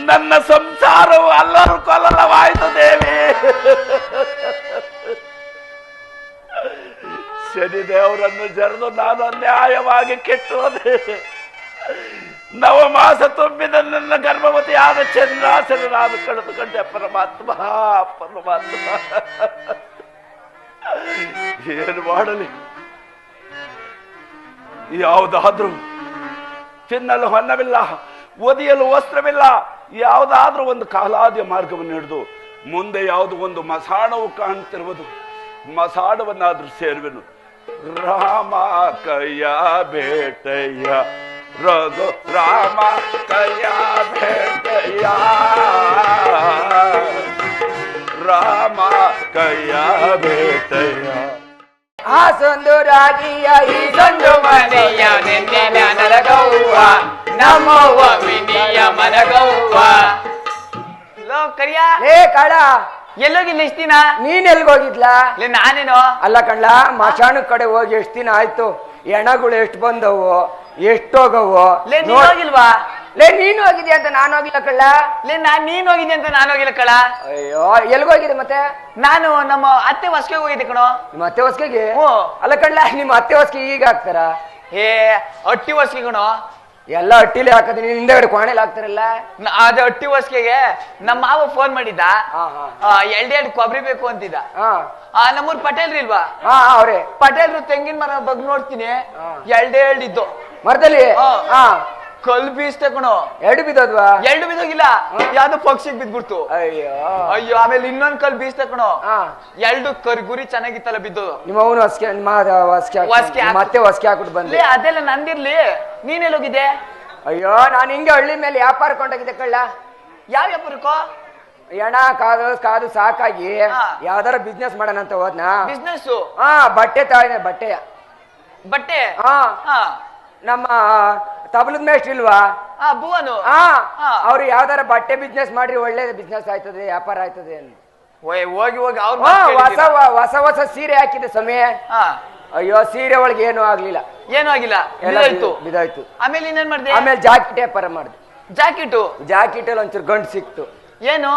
ನನ್ನ ಸಂಸಾರವು ಅಲ್ಲರು ಕೊಲ್ಲಲವಾಯಿತು ದೇವಿ. ಶನಿದೇವರನ್ನು ಜರಿದು ನಾನು ಅನ್ಯಾಯವಾಗಿ ಕೆಟ್ಟೋದೆ. ನವಮಾಸ ತುಂಬಿದ ನನ್ನ ಗರ್ಭವತಿಯಾದ ಚಂದ್ರಾಸನ ನಾನು ಕಳೆದುಕೊಂಡೆ. ಪರಮಾತ್ಮ ಪರಮಾತ್ಮ, ಏನು ಮಾಡಲಿ? ಯಾವುದಾದ್ರೂ ತಿನ್ನಲು ಹೊನ್ನವಿಲ್ಲ, ಒದಿಯಲು ವಸ್ತ್ರವಿಲ್ಲ. ಯಾವುದಾದ್ರೂ ಒಂದು ಕಾಲಾದ್ಯ ಮಾರ್ಗವನ್ನು ಹಿಡಿದು ಮುಂದೆ ಯಾವುದು ಒಂದು ಮಸಾಣವು ಕಾಣ್ತಿರುವುದು, ಮಸಾಣವನ್ನಾದ್ರೂ ಸೇರುವೆನು. ರಾಮ ಕಯ್ಯ ಬೇಟಯ್ಯ, ರಘು ರಾಮ ಕಯ್ಯ ಬೇಟಯ್ಯ, ರಾಮ ಕಯ್ಯ ಬೇಟಯ್ಯ. ಆ ಸಂದುರಾಗಿಯ ಈ ಸಂದು ಮನೆಯ ನಿನ್ನೆ ನರಗವ್ವ, ನಮ್ಮವ್ವ ವಿನಿಯ ಮನಗವ್ವ. ಲೋ ಕರಿಯ, ಲೇ ಕಾಳ, ಎಲ್ಲೋಗಿಲ್ಲ ಇಷ್ಟ ದಿನ? ನೀನ್ ಎಲ್ಗೋಗಿದ್ಲಾ? ಲೇ ನಾನೇನೋ ಅಲ್ಲ ಕಣ್ಲ, ಮಶಾಣ ಕಡೆ ಹೋಗಿ ಎಷ್ಟ್ ದಿನ ಆಯ್ತು. ಎಣಗಳು ಎಷ್ಟು ಬಂದವು, ಎಷ್ಟೋಗವು. ಲೇ ನೀನ್ ಹೋಗಿಲ್ವಾ? ಲೇ ನೀನ್ ಹೋಗಿದ್ಯಾ ಅಂತ ನಾನು ಹೋಗಿಲ್ಲ ಕಳ್ಳ. ಲೇ ನೀನ್ ಹೋಗಿದ್ಯಾ ಅಂತ ನಾನು ಹೋಗಿಲ್ಲ ಕಳ್ಳ. ಅಯ್ಯೋ, ಎಲ್ಗೋಗಿದೆ ಮತ್ತೆ? ನಾನು ನಮ್ಮ ಅತ್ತೆ ಹೊಸ್ಗೆ ಹೋಗಿದ್ದೆ ಕಣೋ. ನಿಮ್ಮ ಅತ್ತೆ ಹೊಸ್ಗೆಗೆ? ಅಲ್ಲ ಕಳ್ಳ, ನಿಮ್ಮ ಅತ್ತೆ ಹೊಸ್ಗೆ ಈಗ ಹಾಕ್ತಾರ? ಏ ಅಟ್ಟಿ ಹೊಸ್ಗೆ ಕಣೋ. ಎಲ್ಲ ಅಟ್ಟಿಲಿ ಹಾಕದ್ರೆ ಹಿಂದೆಗಡೆ ಕೋಣೆಲಿ ಹಾಕ್ತಾರಲ್ಲ. ಅದೇ ಅಟ್ಟಿ ಹೊಸ್ಗೆಗೆ ನಮ್ಮ ಮಾವ ಫೋನ್ ಮಾಡಿದ್ದ. ಎರಡೆರಡು ಕೊಬ್ಬರಿ ಬೇಕು ಅಂತಿದ್ದ. ನಮ್ಮೂರ್ ಪಟೇಲ್ರಿ ಇಲ್ವಾ? ಅವ್ರೆ ಪಟೇಲ್ರು ತೆಂಗಿನ ಮರ ಬಗ್ ನೋಡ್ತೀನಿ, ಎರಡೆರಡಿದ್ದು ಮರದಲ್ಲಿ ಕಲ್ ಬೀಸ್ತೆ ಕಣೋ. ಎರಡು ಬಿದ್ದೋದ್ವಾ? ಎರಡು ಬಿದ್ದೋಗಿಲ್ಲ, ಯಾವ್ದೋ ಪಕ್ಷಿಗೆ ಬಿದ್ಬಿಡ್ತು. ಅಯ್ಯೋ ಅಯ್ಯೋ. ಆಮೇಲೆ ಇನ್ನೊಂದ್ ಕಲ್ ಬೀಸ್ತೆ ಕಣೋ. ಎರಡು ಗುರಿ ಚೆನ್ನಾಗಿತ್ತಲ್ಲ ಬಿದ್ದೋದು. ನಿಮ್ಮ ಅವನು ಹೊಸ್ಕೆ, ಮತ್ತೆ ಹೊಸ್ಕೆ ಹಾಕ್ಬಿಟ್ಟು ಬಂದ್ಲಿ. ಅದೆಲ್ಲ ನಂದಿರ್ಲಿ, ನೀನೆಲ್ಲ ಹೋಗಿದ್ದೆ? ಅಯ್ಯೋ, ನಾನು ಹಿಂಗೆ ಹಳ್ಳಿ ಮೇಲೆ ವ್ಯಾಪಾರ ಕೊಂಡೋಗಿದ್ದೆ ಕಳ್ಳ. ಯಾವ ವ್ಯಾಪಾರಕ್ಕೋ? ಎಣ ಕಾದು ಸಾಕಾಗಿ ಯಾವ್ದಾರ ಬಿಸ್ನೆಸ್ ಮಾಡೋಣ ಅಂತ ಹೋದ್ನಾ. ಬಿಸ್ನೆಸ್? ಬಟ್ಟೆ ತಾಯಿನ, ಬಟ್ಟೆಯ ಬಟ್ಟೆ. ನಮ್ಮ ತಬಲದ ಮೇಷ್ಟ್ರು ಇಲ್ವಾ? ಭುವನು ಅವ್ರು ಯಾವ್ದಾರ ಬಟ್ಟೆ ಬಿಸ್ನೆಸ್ ಮಾಡ್ರಿ, ಒಳ್ಳೆ ಬಿಸ್ನೆಸ್ ಆಯ್ತದೆ, ವ್ಯಾಪಾರ ಆಯ್ತದೆ ಅಂತ. ಹೋಗಿ ಅವ್ರ ಹೊಸ ಹೊಸ ಸೀರೆ ಹಾಕಿದೆ ಸಮಯ. ಅಯ್ಯೋ, ಸೀರೆ ಒಳಗೆ ಏನೂ ಆಗ್ಲಿಲ್ಲ. ಏನೂ ಆಗಿಲ್ಲ, ಬಿದಾಯ್ತು. ಆಮೇಲೆ ಇನ್ನೇನ್ ಮಾಡಿದೆ? ಆಮೇಲೆ ಜಾಕೆಟ್ ವ್ಯಾಪಾರ ಮಾಡಿದೆ. ಜಾಕೆಟ್ ಅಲ್ಲಿ ಒಂಚೂರು ಗಂಟು ಸಿಕ್ತು. ಏನು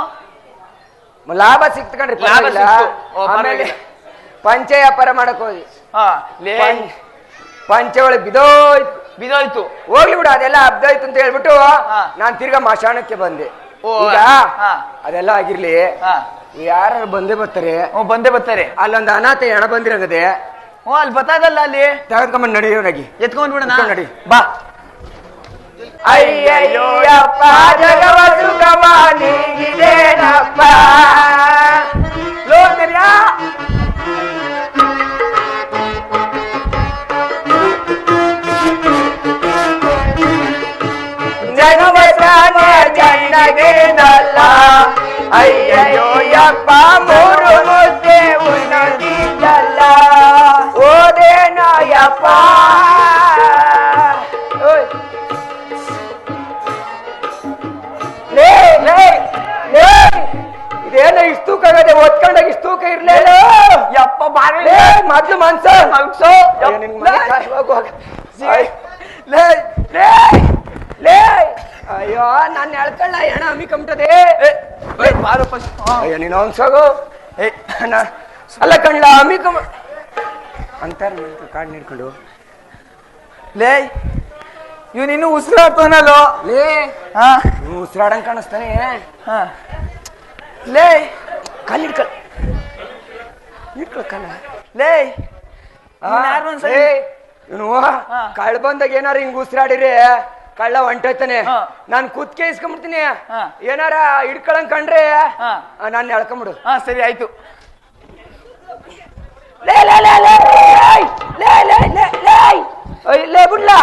ಲಾಭ ಸಿಕ್ತು ಕಣ್ರಿ. ಆಮೇಲೆ ಪಂಚೆ ವ್ಯಾಪಾರ ಮಾಡಕ್ ಹೋಗಿ ಪಂಚೆ ಒಳಗೆ ಬಿದೋಯ್ತು. ಹೋಗ್ಲಿ ಬಿಡು, ಅದೆಲ್ಲ ಅಬ್ದೋಯ್ತು ಅಂತ ಹೇಳ್ಬಿಟ್ಟು ನಾನ್ ತಿರ್ಗಾ ಮಶಾಣಕ್ಕೆ ಬಂದೆ. ಈಗ ಅದೆಲ್ಲ ಆಗಿರ್ಲಿ, ಯಾರು ಬಂದೇ ಬರ್ತಾರೆ. ಅಲ್ಲೊಂದು ಅನಾಥ ಹೆಣ ಬಂದಿರಂಗದೆ. ಅಲ್ಲಿ ಬತ್ತಾದಲ್ಲ, ಅಲ್ಲಿ ತೆಗೆದ್ಕೊಂಡ್ ನಡಿಯೋನಾಗಿ ಎತ್ಕೊಂಡ್ ಬಿಡೋಣ. ನಡಿ ಬಾ. ಅಯ್ಯಯ್ಯಪ್ಪ ಜಗವ ಸುಖವ ನೀಗಿದೇನಪ್ಪ ಲೋಕರ್ಯ ಜಗವತಾನೆ ಜನ್ನಗೇನಲ್ಲ. ಅಯ್ಯಯ್ಯಪ್ಪ ಮೂರು ಮುದ್ದೆ ಉಣ್ಣದಿದ್ದಲ್ಲ. ಓದೇನಯ್ಯಪ್ಪ ಇದೇನ ಇಷ್ಟು ತೂಕ ಆಗದೆ, ಒತ್ಕೊಂಡಾಗ ಇಷ್ಟು ತೂಕ ಇರ್ಲಿಲ್ಲ. ಯಪ್ಪ ಬಾರಿ ಮೊದ್ಲು ಮನ್ಸ ಅಯ್ಯೋ, ನಾನು ಎಳ್ಕೊಳ್ಳ ಹೆಣ ಹಮ್ಮಿಕೊಂಬಿಟ್ಟದೆ. ಅಯ್ಯೋ, ನೀನು ಅನ್ಸೋಗು. ಅಲ್ಲ ಕಣ್ಣ ಹಮ್ಮಿಕೊಂಬ ಅಂತಾರ ಕಾಡ್ ನೀಡ್ಕೊಂಡು. ಲೇ ಇವ್ನು ಇನ್ನು ಉಸಿರಾಡ್ತಾನಲ್ಲೋ. ಲೇ ಉಸಿರಾಡಂಗ್ ಕಾಣಿಸ್ತಾನೆ. ಲೇ ಕಾಲಿಡ್ಕಲ್ ಲೇ ಇವನು ಕಳ್ಳ ಬಂದಾಗ ಏನಾರ ಹಿಂಗ್ ಉಸಿರಾಡಿರಿ ಕಳ್ಳ ಹೊಂಟೋಯ್ತಾನೆ. ನಾನ್ ಕುತ್ಕೆ ಇಸ್ಕೊಂಡ್ಬಿಡ್ತೀನಿ. ಏನಾರ ಹಿಡ್ಕೊಳಂಗ್ ಕಂಡ್ರೆ ನಾನು ಎಳ್ಕೊಂಬಿಡು. ಸರಿ ಆಯ್ತು. ಬಿಡ್ಲಾ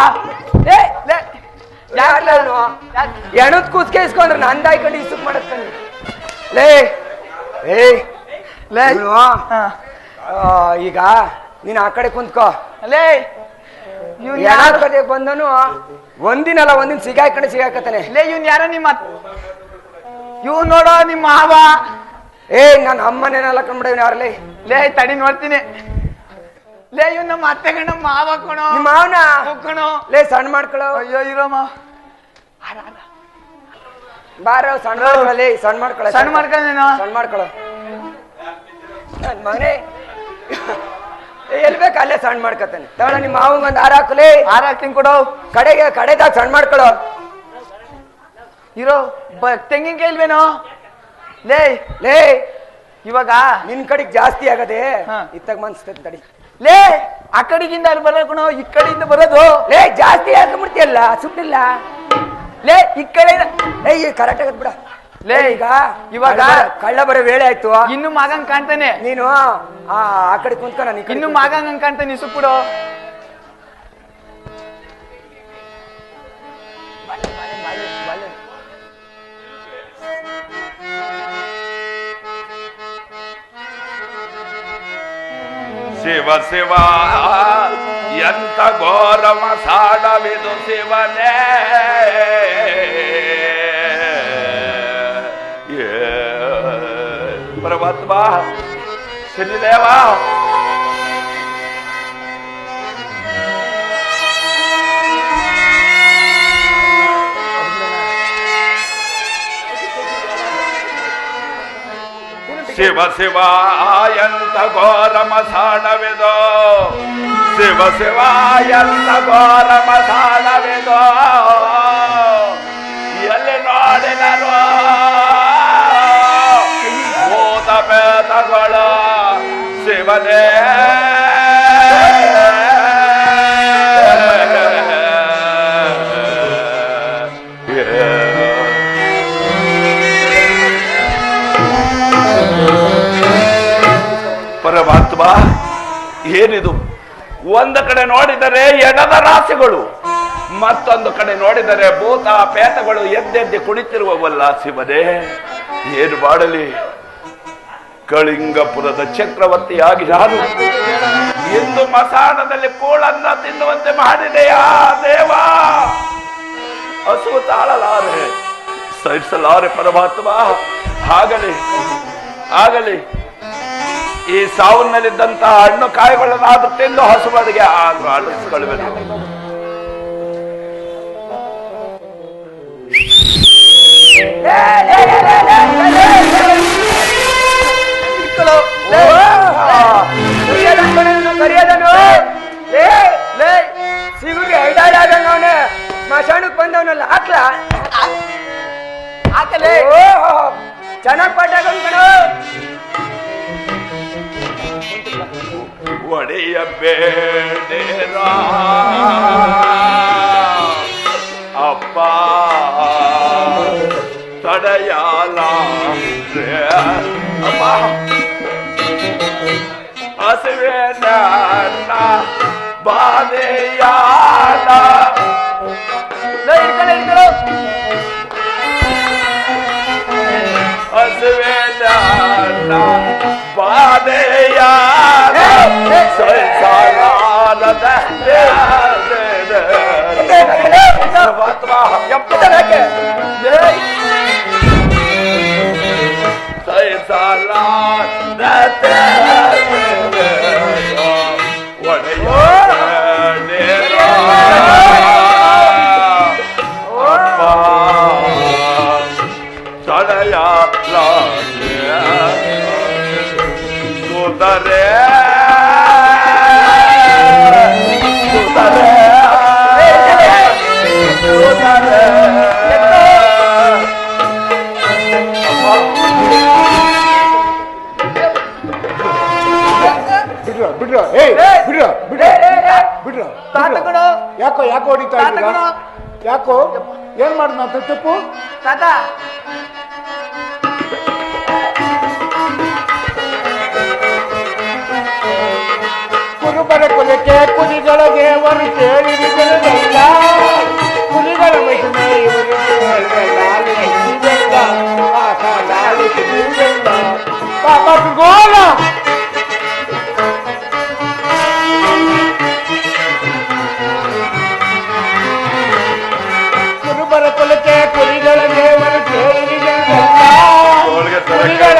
ಎಣದ್ ಕೂತ್ಕೆ ಇಸ್ಕೊಂಡ್ರೆ ನಂದ ಆಯ್ಕೊಂಡು ಇಸುಕ್ ಮಾಡತ್ತಾನೆ. ಈಗ ನೀನ್ ಆ ಕಡೆ ಕುಂತ್ಕೋ. ಕಡೆ ಬಂದನು ಒಂದಿನಲ್ಲ ಒಂದಿನ ಸಿಗಾಕತ್ತಾನೆ. ಇವ್ನ್ ಯಾರ ನಿಮ್ಮ ಇವ್ ನೋಡೋ ನಿಮ್ಮ ಮಾವ. ನನ್ನ ಅಮ್ಮನೇನಲ್ಲ ಕಂಡ್ಬಿಡ ಯಾರಲ್ಲೇ. ತಡಿ ನೋಡ್ತೀನಿ. ಇವ್ ನಮ್ಮ ಅತ್ತೆ ಗಂಡ ಮಾವ ಕಣೋ. ನಿಮ್ಮ ಮಾವನ ಕಣೋ. ಸಣ್ಣ ಮಾಡ್ಕೊಳ್ಳೋ. ಅಯ್ಯೋ ಇರೋಮ್ಮ ಬಾರ ಸಣ್ಣ ಮಾಡ್ಕೊಳ್ಳ. ಸಣ್ಣ ಮಾಡ್ಕೊಳ್ಳೋ. ನನ್ ಮನೆ ಎಲ್ ಬೇಕು ಅಲ್ಲೇ ಸಣ್ಣ ಮಾಡ್ಕೊತಾನೆ. ತಗೊಳ ನಿಮ್ಮ ಮಾವಂಗ ಒಂದ್ ಹಾರ ಹಾಕಲಿ. ಹಾರ ಹಾಕ್ತೀನಿ ಕೊಡೋ. ಕಡೆದಾಗ ಸಣ್ಣ ಮಾಡ್ಕೊಳ್ಳೋ. ಇರೋ ತೆಂಗಿನಕಾಯಿ ಇಲ್ವೇನೋ. ಇವಾಗ ನಿನ್ ಕಡೆಗ್ ಜಾಸ್ತಿ ಆಗದೆ ಇತ್ತಾಗ ಮನ್ಸ್ತೈತಿ ತಡಿ. ಆ ಕಡೆಗಿಂದ ಅಲ್ಲಿ ಬರೋಕಣೋ, ಈ ಕಡೆಯಿಂದ ಬರೋದು. ಜಾಸ್ತಿ ಹಾಕೊಂಡ್ಬಿಡ್ತಿಯಲ್ಲ, ಸುಟ್ಟಿಲ್ಲ. ಈ ಕಡೆ ಕರೆಕ್ಟ್ ಆಗತ್ ಬಿಡ. ಈಗ ಇವಾಗ ಕಳ್ಳ ಬರೋ ವೇಳೆ ಆಯ್ತು. ಇನ್ನು ಮಾಗಂಗ್ ಕಾಣ್ತಾನೆ. ನೀನು ಆ ಕಡೆ ಕುಂತ್ಕೊ. ಇನ್ನು ಮಾಗಂಗ್ ಕಾಣ್ತಾನೆ. ಸುಕ್ಬಿಡು. ಶಿವ ಶಿವ ಎಂತ ಘೋರ ಮಸಾಡವಿದು ಶಿವನೇ. ಪರಮಾತ್ಮ ಶನಿದೇವ ಶಿವ ಶಿವ ಎಂತ ಘೋರ ಮಸಾಣವಿದೋ. ಶಿವ ಶಿವ ಎಂತ ಘೋರ ಮಸಾಣವಿದೋ. ಎಲ್ಲಿ ನೋಡಿದರು ಭೂತ ಪ್ರೇತಗಳು ಶಿವನೇ. ಪರಮಾತ್ಮ ಏನಿದು? ಒಂದು ಕಡೆ ನೋಡಿದರೆ ಎಣದ ರಾಶಿಗಳು, ಮತ್ತೊಂದು ಕಡೆ ನೋಡಿದರೆ ಭೂತ ಪೇತಗಳು ಎದ್ದೆದ್ದೆ ಕುಳಿತಿರುವವಲ್ಲ ಶಿವನೇ. ಏನು ಮಾಡಲಿ? ಕಳಿಂಗಪುರದ ಚಕ್ರವರ್ತಿಯಾಗಿ ನಾನು ಎಂದು ಮಸಾಣದಲ್ಲಿ ಕೂಳನ್ನ ತಿನ್ನುವಂತೆ ಮಾಡಿದೆಯಾ ದೇವಾ? ಹಸುವು ತಾಳಲಾರೆ, ಸಹಿಸಲಾರೆ ಪರಮಾತ್ಮ. ಆಗಲಿ ಈ ಸಾವನ್ನಲ್ಲಿದ್ದಂತಹ ಹಣ್ಣು ಕಾಯಿಗಳನ್ನಾದ್ರೂ ತಿಂದು ಹಸುವಡಿಗೆ ಆಡಿಸ್ಕೊಳ್ಬೇಕು. ಸಿಗುಗೆ ಐಡಾಡಂಗ ಅವನೇ ಸ್ಮಶಾನಕ್ಕೆ ಬಂದವನಲ್ಲ ಹಾಕಲೇ ಚೆನ್ನಾಗ್ ಪಾಠ ಒಡೆಯ ಬೇಡೇರ ಅಪ್ಪ ತಡೆಯಾಲ ಅಪ್ಪ ಹಸುವೆ ನನ್ನ ಬಾಧೆಯಾಲ ಹಸುವೆ ನನ್ನ ಬಾಧೆಯಾಲ ಸಹಿಸಲಾರದ ಯಾಕೋ ಹೊಡಿತಾ ಇದ್ದೀರಾ? ಯಾಕೋ ಏನ್ ಮಾಡಿದ್ ನಾ ತಪ್ಪು? ತಾತ ಕುರುಬರ ಕುಲಕ್ಕೆ ಕುರಿಗಳ ದೇವರು ಕೇಳಿರಿಲ್ಲ, ಕುರಿಗಳ ಮಹಿಮೆ ಇವರು ಗೋಲ ಕುರುಬರ ಕುಲಕ್ಕೆ ಕುರಿಗಳ ದೇವರು ಕೇಳಿರಿಲ್ಲ, ಕುರಿಗಳ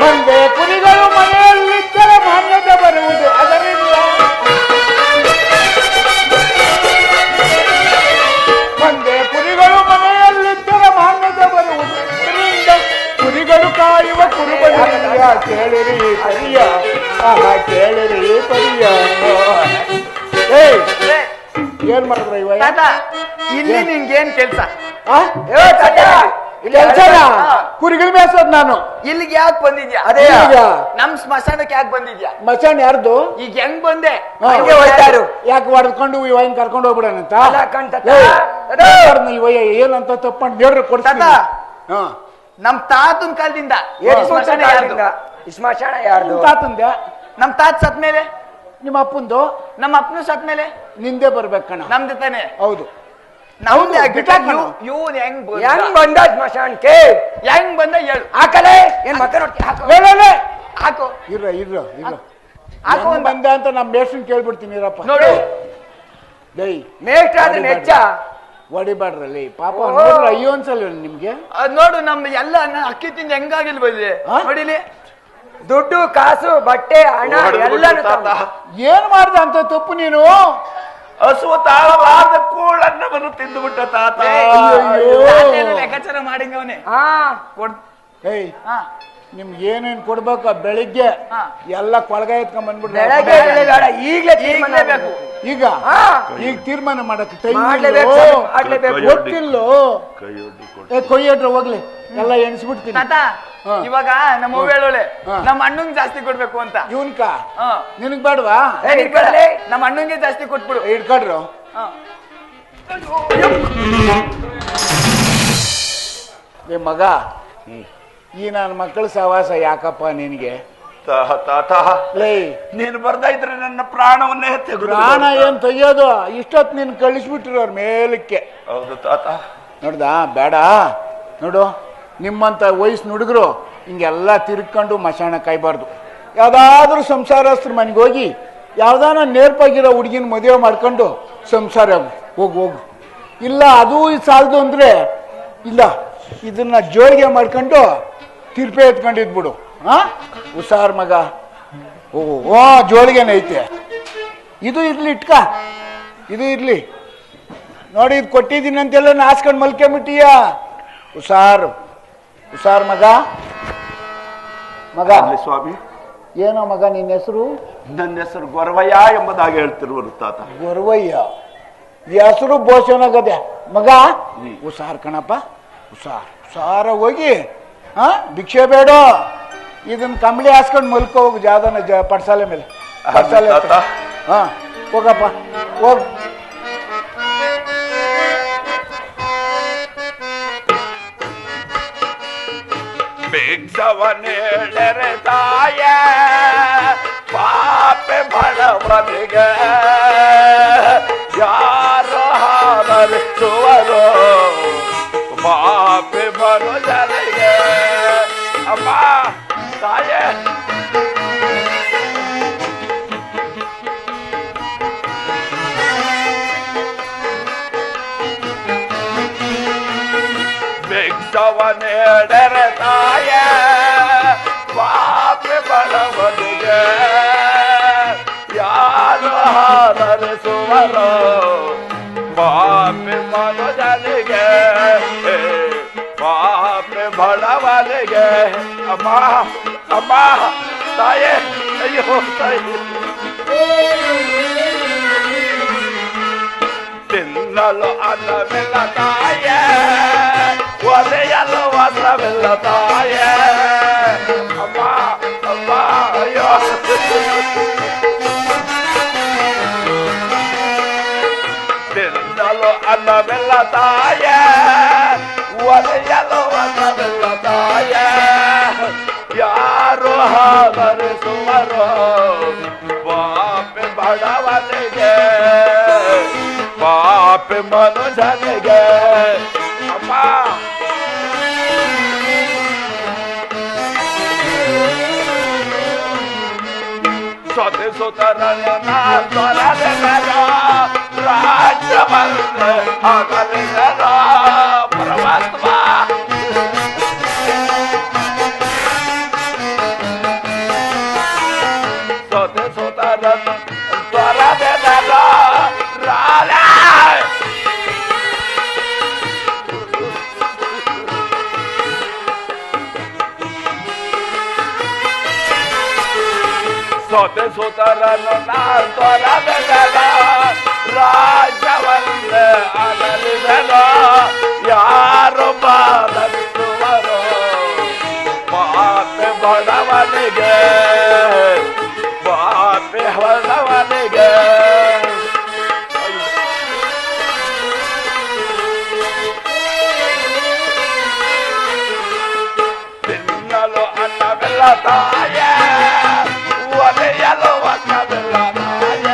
ಮುಂದೆ ಕುರಿಗಳು ಮನೆಯಲ್ಲಿದ್ದರೆ ಮಾನ್ಯದ ಬರುವುದು, ಅದರಿಂದ ಮುಂದೆ ಕುರಿಗಳು ಮನೆಯಲ್ಲಿದ್ದರೆ ಮಾನ್ಯದ ಬರುವುದು, ಅದರಿಂದ ಕುರಿಗಳು ಕಾಯುವ ಕುರುಬನಿಯ ಕೇಳಿರಿ ಪರಿಯ, ಕೇಳಿರಿ ಪರಿಯ. ಏನ್ ಮಾಡಿದ್ರ ಇವ? ಇಲ್ಲಿ ನಿಂಗೇನ್ ಕೆಲ್ಸ? ಕುರಿಗಳು ಮೇಸೋದ್ ನಾನು. ಇಲ್ಲಿಗೆ ಯಾಕೆ ಬಂದಿದ್ಯಾ? ಅದೇ ನಮ್ ಸ್ಮಶಾನಕ್ಕೆ ಯಾಕೆ ಬಂದಿದ್ಯಾ? ಮಚಾನ್ ಯಾರ್ದು? ಈಗ ಹೆಂಗ್ ಬಂದೆ? ಯಾಕೆ ಹೊಡೆದ್ಕೊಂಡು ಇವನ್ ಕರ್ಕೊಂಡು ಹೋಗ್ಬಿಡೋಣಂತ ಏನಂತ ತಪ್ಪಂಡ್ ಹೇಳ್ರಿ ಕೊಡ್ತಾನ. ನಮ್ ತಾತನ್ ಕಾಲದಿಂದ ಸ್ಮಶಾನ ಯಾರ್ದು? ತಾತಂದೆ. ನಮ್ ತಾತ ಸತ್ಮೇಲೆ ನಿಮ್ಮ ಅಪ್ಪಂದು. ನಮ್ಮ ಅಪ್ಪನು ಸತ್ಮೇಲೆ ನಿಂದೆ ಬರ್ಬೇಕಣ್ಣ. ನಮ್ದು ತಾನೆ? ಹೌದು. ನಮ್ದು ಇವ್ನು ಹೆಂಗ್ ಬಂದ ಸ್ಮಶಾನಕ್ಕೆ? ಹೆಂಗ್ ಬಂದ ಹೇಳು. ಹಾಕಲೇ ಏನ್ ಮಕ್ಕ ಹಾಕೋ. ಇರ್ರ ಹಾಕೋ ಬಂದ ಅಂತ ನಮ್ ಮೇಷ್ಟ್ರನ್ ಕೇಳ್ಬಿಡ್ತೀನಿ ಇರಪ್ಪ. ನೋಡು ದೈ ಮೇಷ್ಟ್ರ ಆದ್ರೆ ನೆಚ್ಚ ಹೊಡಿಬಾಡ್ರಲ್ಲಿ ಪಾಪ ನೋಡ್ರ ಅಯ್ಯೋ ಅನ್ಸಲ್ಲ ನಿಮ್ಗೆ? ನೋಡು ನಮ್ ಎಲ್ಲ ಅಕ್ಕಿ ತಿಂದು ಹೆಂಗಾಗಿಲ್ಬಲ್ಲಿ ನೋಡಿಲಿ. ದುಡ್ಡು ಕಾಸು ಬಟ್ಟೆ ಹಣ ಎಲ್ಲ ಏನ್ ಮಾಡ್ದ ಅಂತ ತಪ್ಪು ನೀನು? ಹಸುವು ತಾಳಲಾರದ ಕೂಳನ್ನವನ್ನು ತಿಂದುಬಿಟ್ಟ ತಾತ. ಲೆಕ್ಕಾಚಾರ ಮಾಡಿಂಗವನೇ. ಏಯ್ ನಿಮ್ಗೆ ಏನೇನ್ ಕೊಡ್ಬೇಕ ಬೆಳಿಗ್ಗೆ ಎಲ್ಲ ಕೊಳಗ ಎತ್ಕೊಂಡ್ ಬಂದ್ಬಿಡ್ರಿ. ಈಗಲೇ ತೀರ್ಮಾನ ಬೇಕು. ಈಗ ತೀರ್ಮಾನ ಮಾಡಕ್ ಟೈಮ್ ಗೊತ್ತಿಲ್ಲೋ. ಕೊಯ್ಯಡ್ರ ಹೋಗ್ಲಿ ಎಲ್ಲ ಎಣಿಸ್ಬಿಡ್ತೀನಿ. ಇವಾಗ ನಮ್ಮ ಹೇಳೋಳೆ ನಮ್ಮ ಅಣ್ಣಂಗ್ ಜಾಸ್ತಿ ಕೊಡ್ಬೇಕು ಅಂತ. ಇವನ್ಕ ನಿನಗ್ ಬೇಡವಾ? ನಮ್ಮ ಅಣ್ಣಂಗೆ ಜಾಸ್ತಿ ಕೊಟ್ಬಿಡು. ಇಟ್ಕೊಡ್ರು. ಮಗ ಈ ನನ್ನ ಮಕ್ಕಳ ಸಹವಾಸ ಯಾಕಪ್ಪ ನಿನ್ಗೆ? ನೀನು ಬರ್ದಾ ಇದ್ರೆ ನನ್ನ ಪ್ರಾಣವನ್ನೇ ಪ್ರಾಣ ಏನ್ ತೆಗಿಯೋದು? ಇಷ್ಟೊತ್ತು ನೀನ್ ಕಳಿಸ್ಬಿಟ್ರು ಅವ್ರ ಮೇಲಕ್ಕೆ. ಹೌದು ತಾತ. ನೋಡ್ದ ಬೇಡ ನೋಡು ನಿಮ್ಮಂಥ ವಯಸ್ಸಿನ ಹುಡುಗರು ಹಿಂಗೆಲ್ಲ ತಿರ್ಕೊಂಡು ಮಶಾಣ ಕಾಯ್ಬಾರ್ದು. ಯಾವುದಾದ್ರೂ ಸಂಸಾರಸ್ತ್ರ ಮನೆಗೆ ಹೋಗಿ ಯಾವ್ದಾನ ನೇರ್ಪಾಗಿರೋ ಹುಡುಗಿನ ಮದುವೆ ಮಾಡ್ಕೊಂಡು ಸಂಸಾರ ಹೋಗು. ಇಲ್ಲ ಅದು ಸಾಲದು ಅಂದರೆ ಇಲ್ಲ, ಇದನ್ನ ಜೋಳಿಗೆ ಮಾಡ್ಕೊಂಡು ತಿರ್ಪೆ ಎತ್ಕೊಂಡಿದ್ಬಿಡು. ಹುಷಾರ್ ಮಗ. ಓ ಜೋಳಿಗೆನೇ ಐತೆ. ಇದು ಇರ್ಲಿ, ಇಟ್ಕ, ಇದು ಇರ್ಲಿ. ನೋಡಿ, ಇದು ಕೊಟ್ಟಿದ್ದೀನಿ ಅಂತೆಲ್ಲ ನಾಸ್ಕೊಂಡು ಮಲ್ಕೊಂಬಿಟ್ಟಿಯ. ಹುಷಾರು ಮಗ. ಸ್ವಾಮಿ. ಏನೋ ಮಗ ನಿನ್ನ ಹೆಸರು? ನನ್ನ ಹೆಸರು ಗೊರವಯ್ಯ ಎಂಬುದಾಗಿ ಹೇಳ್ತಿರುವರು ತಾತ. ಗೊರವಯ್ಯ ಹೆಸರು ಬೋಸನಾಗದೆ ಮಗ. ಹುಷಾರ್ ಕಣಪ್ಪ, ಹುಷಾರ ಹೋಗಿ. ಭಿಕ್ಷೆ ಬೇಡ, ಇದನ್ನ ಕಂಬಳಿ ಹಾಸ್ಕೊಂಡು ಮಲ್ಕೋ ಹೋಗು. ಜಾದನ ಪಡ್ಸಾಲೆ ಮೇಲೆ ಹೋಗಪ್ಪ, ಹೋಗ್. ಭಿಕ್ಷವನೇಳರೆ ತಾಯ ಪಾಪೆ ಬಡವನಿಗೆ ಯಾರು ಹಾರಿಸುವರು ಪಾಪೆ ಬರುಜನಿಗೆ. ಅಮ್ಮ ತಾಯೇ, ಭಿಕ್ಷವನೇಳರೆ ತಾಯ ಪಾಪೆ ಬಡವನಿಗೆ ಯಾರು ಹಾರಿಸುವರು ಪಾಪೆ ಮನುಜನಿಗೆ ಪಾಪೆ ಬಡವನಿಗೆ. ಅಮ್ಮ ತಾಯೇ, ಅಯ್ಯೋ ತಾಯಿ. ತಿನ್ನಲು ಅನ್ನವಿಲ್ಲ ತಾಯ, ಒಲೆಯಲು ವಸ್ತ್ರವಿಲ್ಲ ತಾಯ. ಅಮ್ಮ ಅಯ್ಯೋ. ತಿನ್ನಲು ಅನ್ನವಿಲ್ಲ ತಾಯ, ಒಲೆಯಲು ವಸ್ತ್ರವಿಲ್ಲ ತಾಯ. ಯಾರು ಹಾರಿಸುವರು ಪಾಪೆ ಬಡವನಿಗೆ ಪಾಪೆ ಮನುಜನಿಗೆ. ಅಮ್ಮ ಸತಿ ಸುತರನ್ನು ರಾಜ್ಯವನ್ನ ಆಗಲಿನ ಪರಮಾತ್ಮ. ಸತಿ ಸುತರನ್ನು ಸೊತೆ ಸುತರನ್ನು ತೊಲಬೆದನ ರಾಜ್ಯವನ್ನ ಆಗಲಿದನ ಯಾರು ಬಾಧಿಸುವರು ಪಾಪೆ ಬಡವನಿಗೆ ಪಾಪೆ ಬಡವನಿಗೆ. ತಿನ್ನಲು ಅನ್ನವಿಲ್ಲ ತಾಯ, ಒಲೆಯಲು ವಸ್ತ್ರವಿಲ್ಲ ತಾಯ.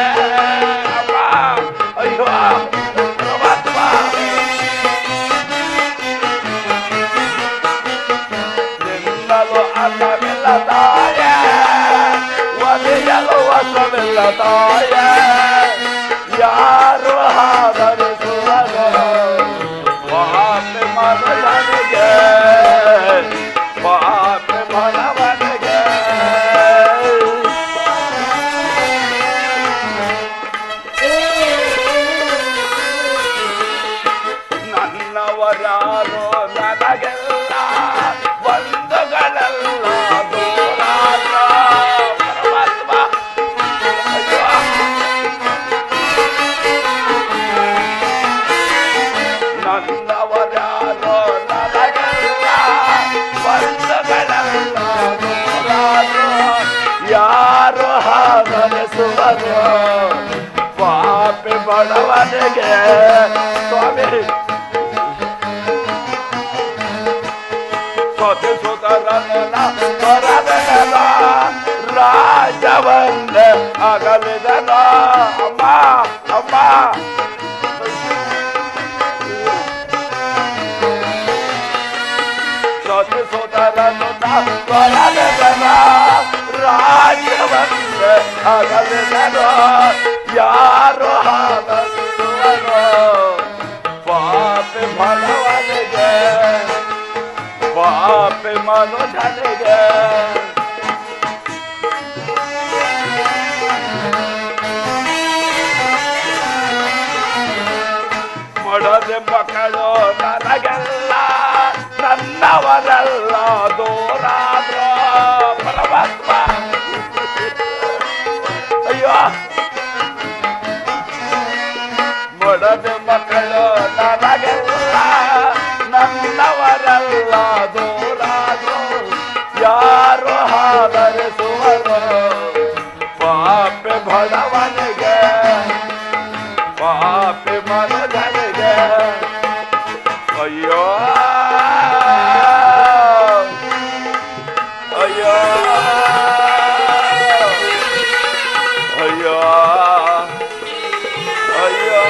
ಅಮ್ಮ ಅಯ್ಯೋ ಪರಮಾತ್ಮ. ತಿನ್ನಲು ಅನ್ನವಿಲ್ಲ ತಾಯ, ಒಲೆಯಲು ವಸ್ತ್ರವಿಲ್ಲ ತಾಯ. ಯಾರು ಹಾರಿಸುವರು ಪಾಪೆ ಮನುಜನಿಗೆ ಪಾಪೆ ಬಡವನಿಗೆ. ನನ್ನವರಾರು ನನಗೆಲ್ಲ ಬಂಧುಗಳೆಲ್ಲ ದೂರಾದ ಪರಮಾತ್ಮ. ನನ್ನವರಾರು ನನಗೆಲ್ಲ ಬಂಧುಗಳೆಲ್ಲ ದೂರಾದ ಯಾರು ಹಾರಿಸುವರು ಪಾಪೆ ಬಡವನಿಗೆ. ಸ್ವಾಮಿ ಸೊತೆ ಸುತರನ್ನ ತೊರೆದನ ರಾಜ್ಯವನ್ನ ಆಗಲಿದನ. ಅಮ್ಮ ಅಮ್ಮ ತೊರೆದೆನೋ ರಾಜ್ಯವನ್ನೇ ಅಗಲಿದೆನೋ ಯಾರು ಹಾಲುವನೋ ಪಾಪಿ ಬಡವನಿಗೆ ಪಾಪಿ ಮನುಜನಿಗೆ ಮೊಡದೆ ಮಕ್ಕಳು ನನಗೆಲ್ಲ ನನ್ನವರೆಲ್ಲ ದೂರಾದ್ರ ಪರಮಾತ್ಮ ಅಯ್ಯೋ ಮೊಡದೆ ಮಕ್ಕಳು ನನಗೆಲ್ಲ ನನ್ನವರೆಲ್ಲ ದೂರಾದ್ರು ಯಾರು ಆಧರಿಸುವರು ಪಾಪಿ ಬಡವನಿಗೆ ಪಾಪಿ ಮನುಜನಿಗೆ ಅಯ್ಯೋ ಅಯ್ಯೋ ಅಯ್ಯೋ ಅಯ್ಯೋ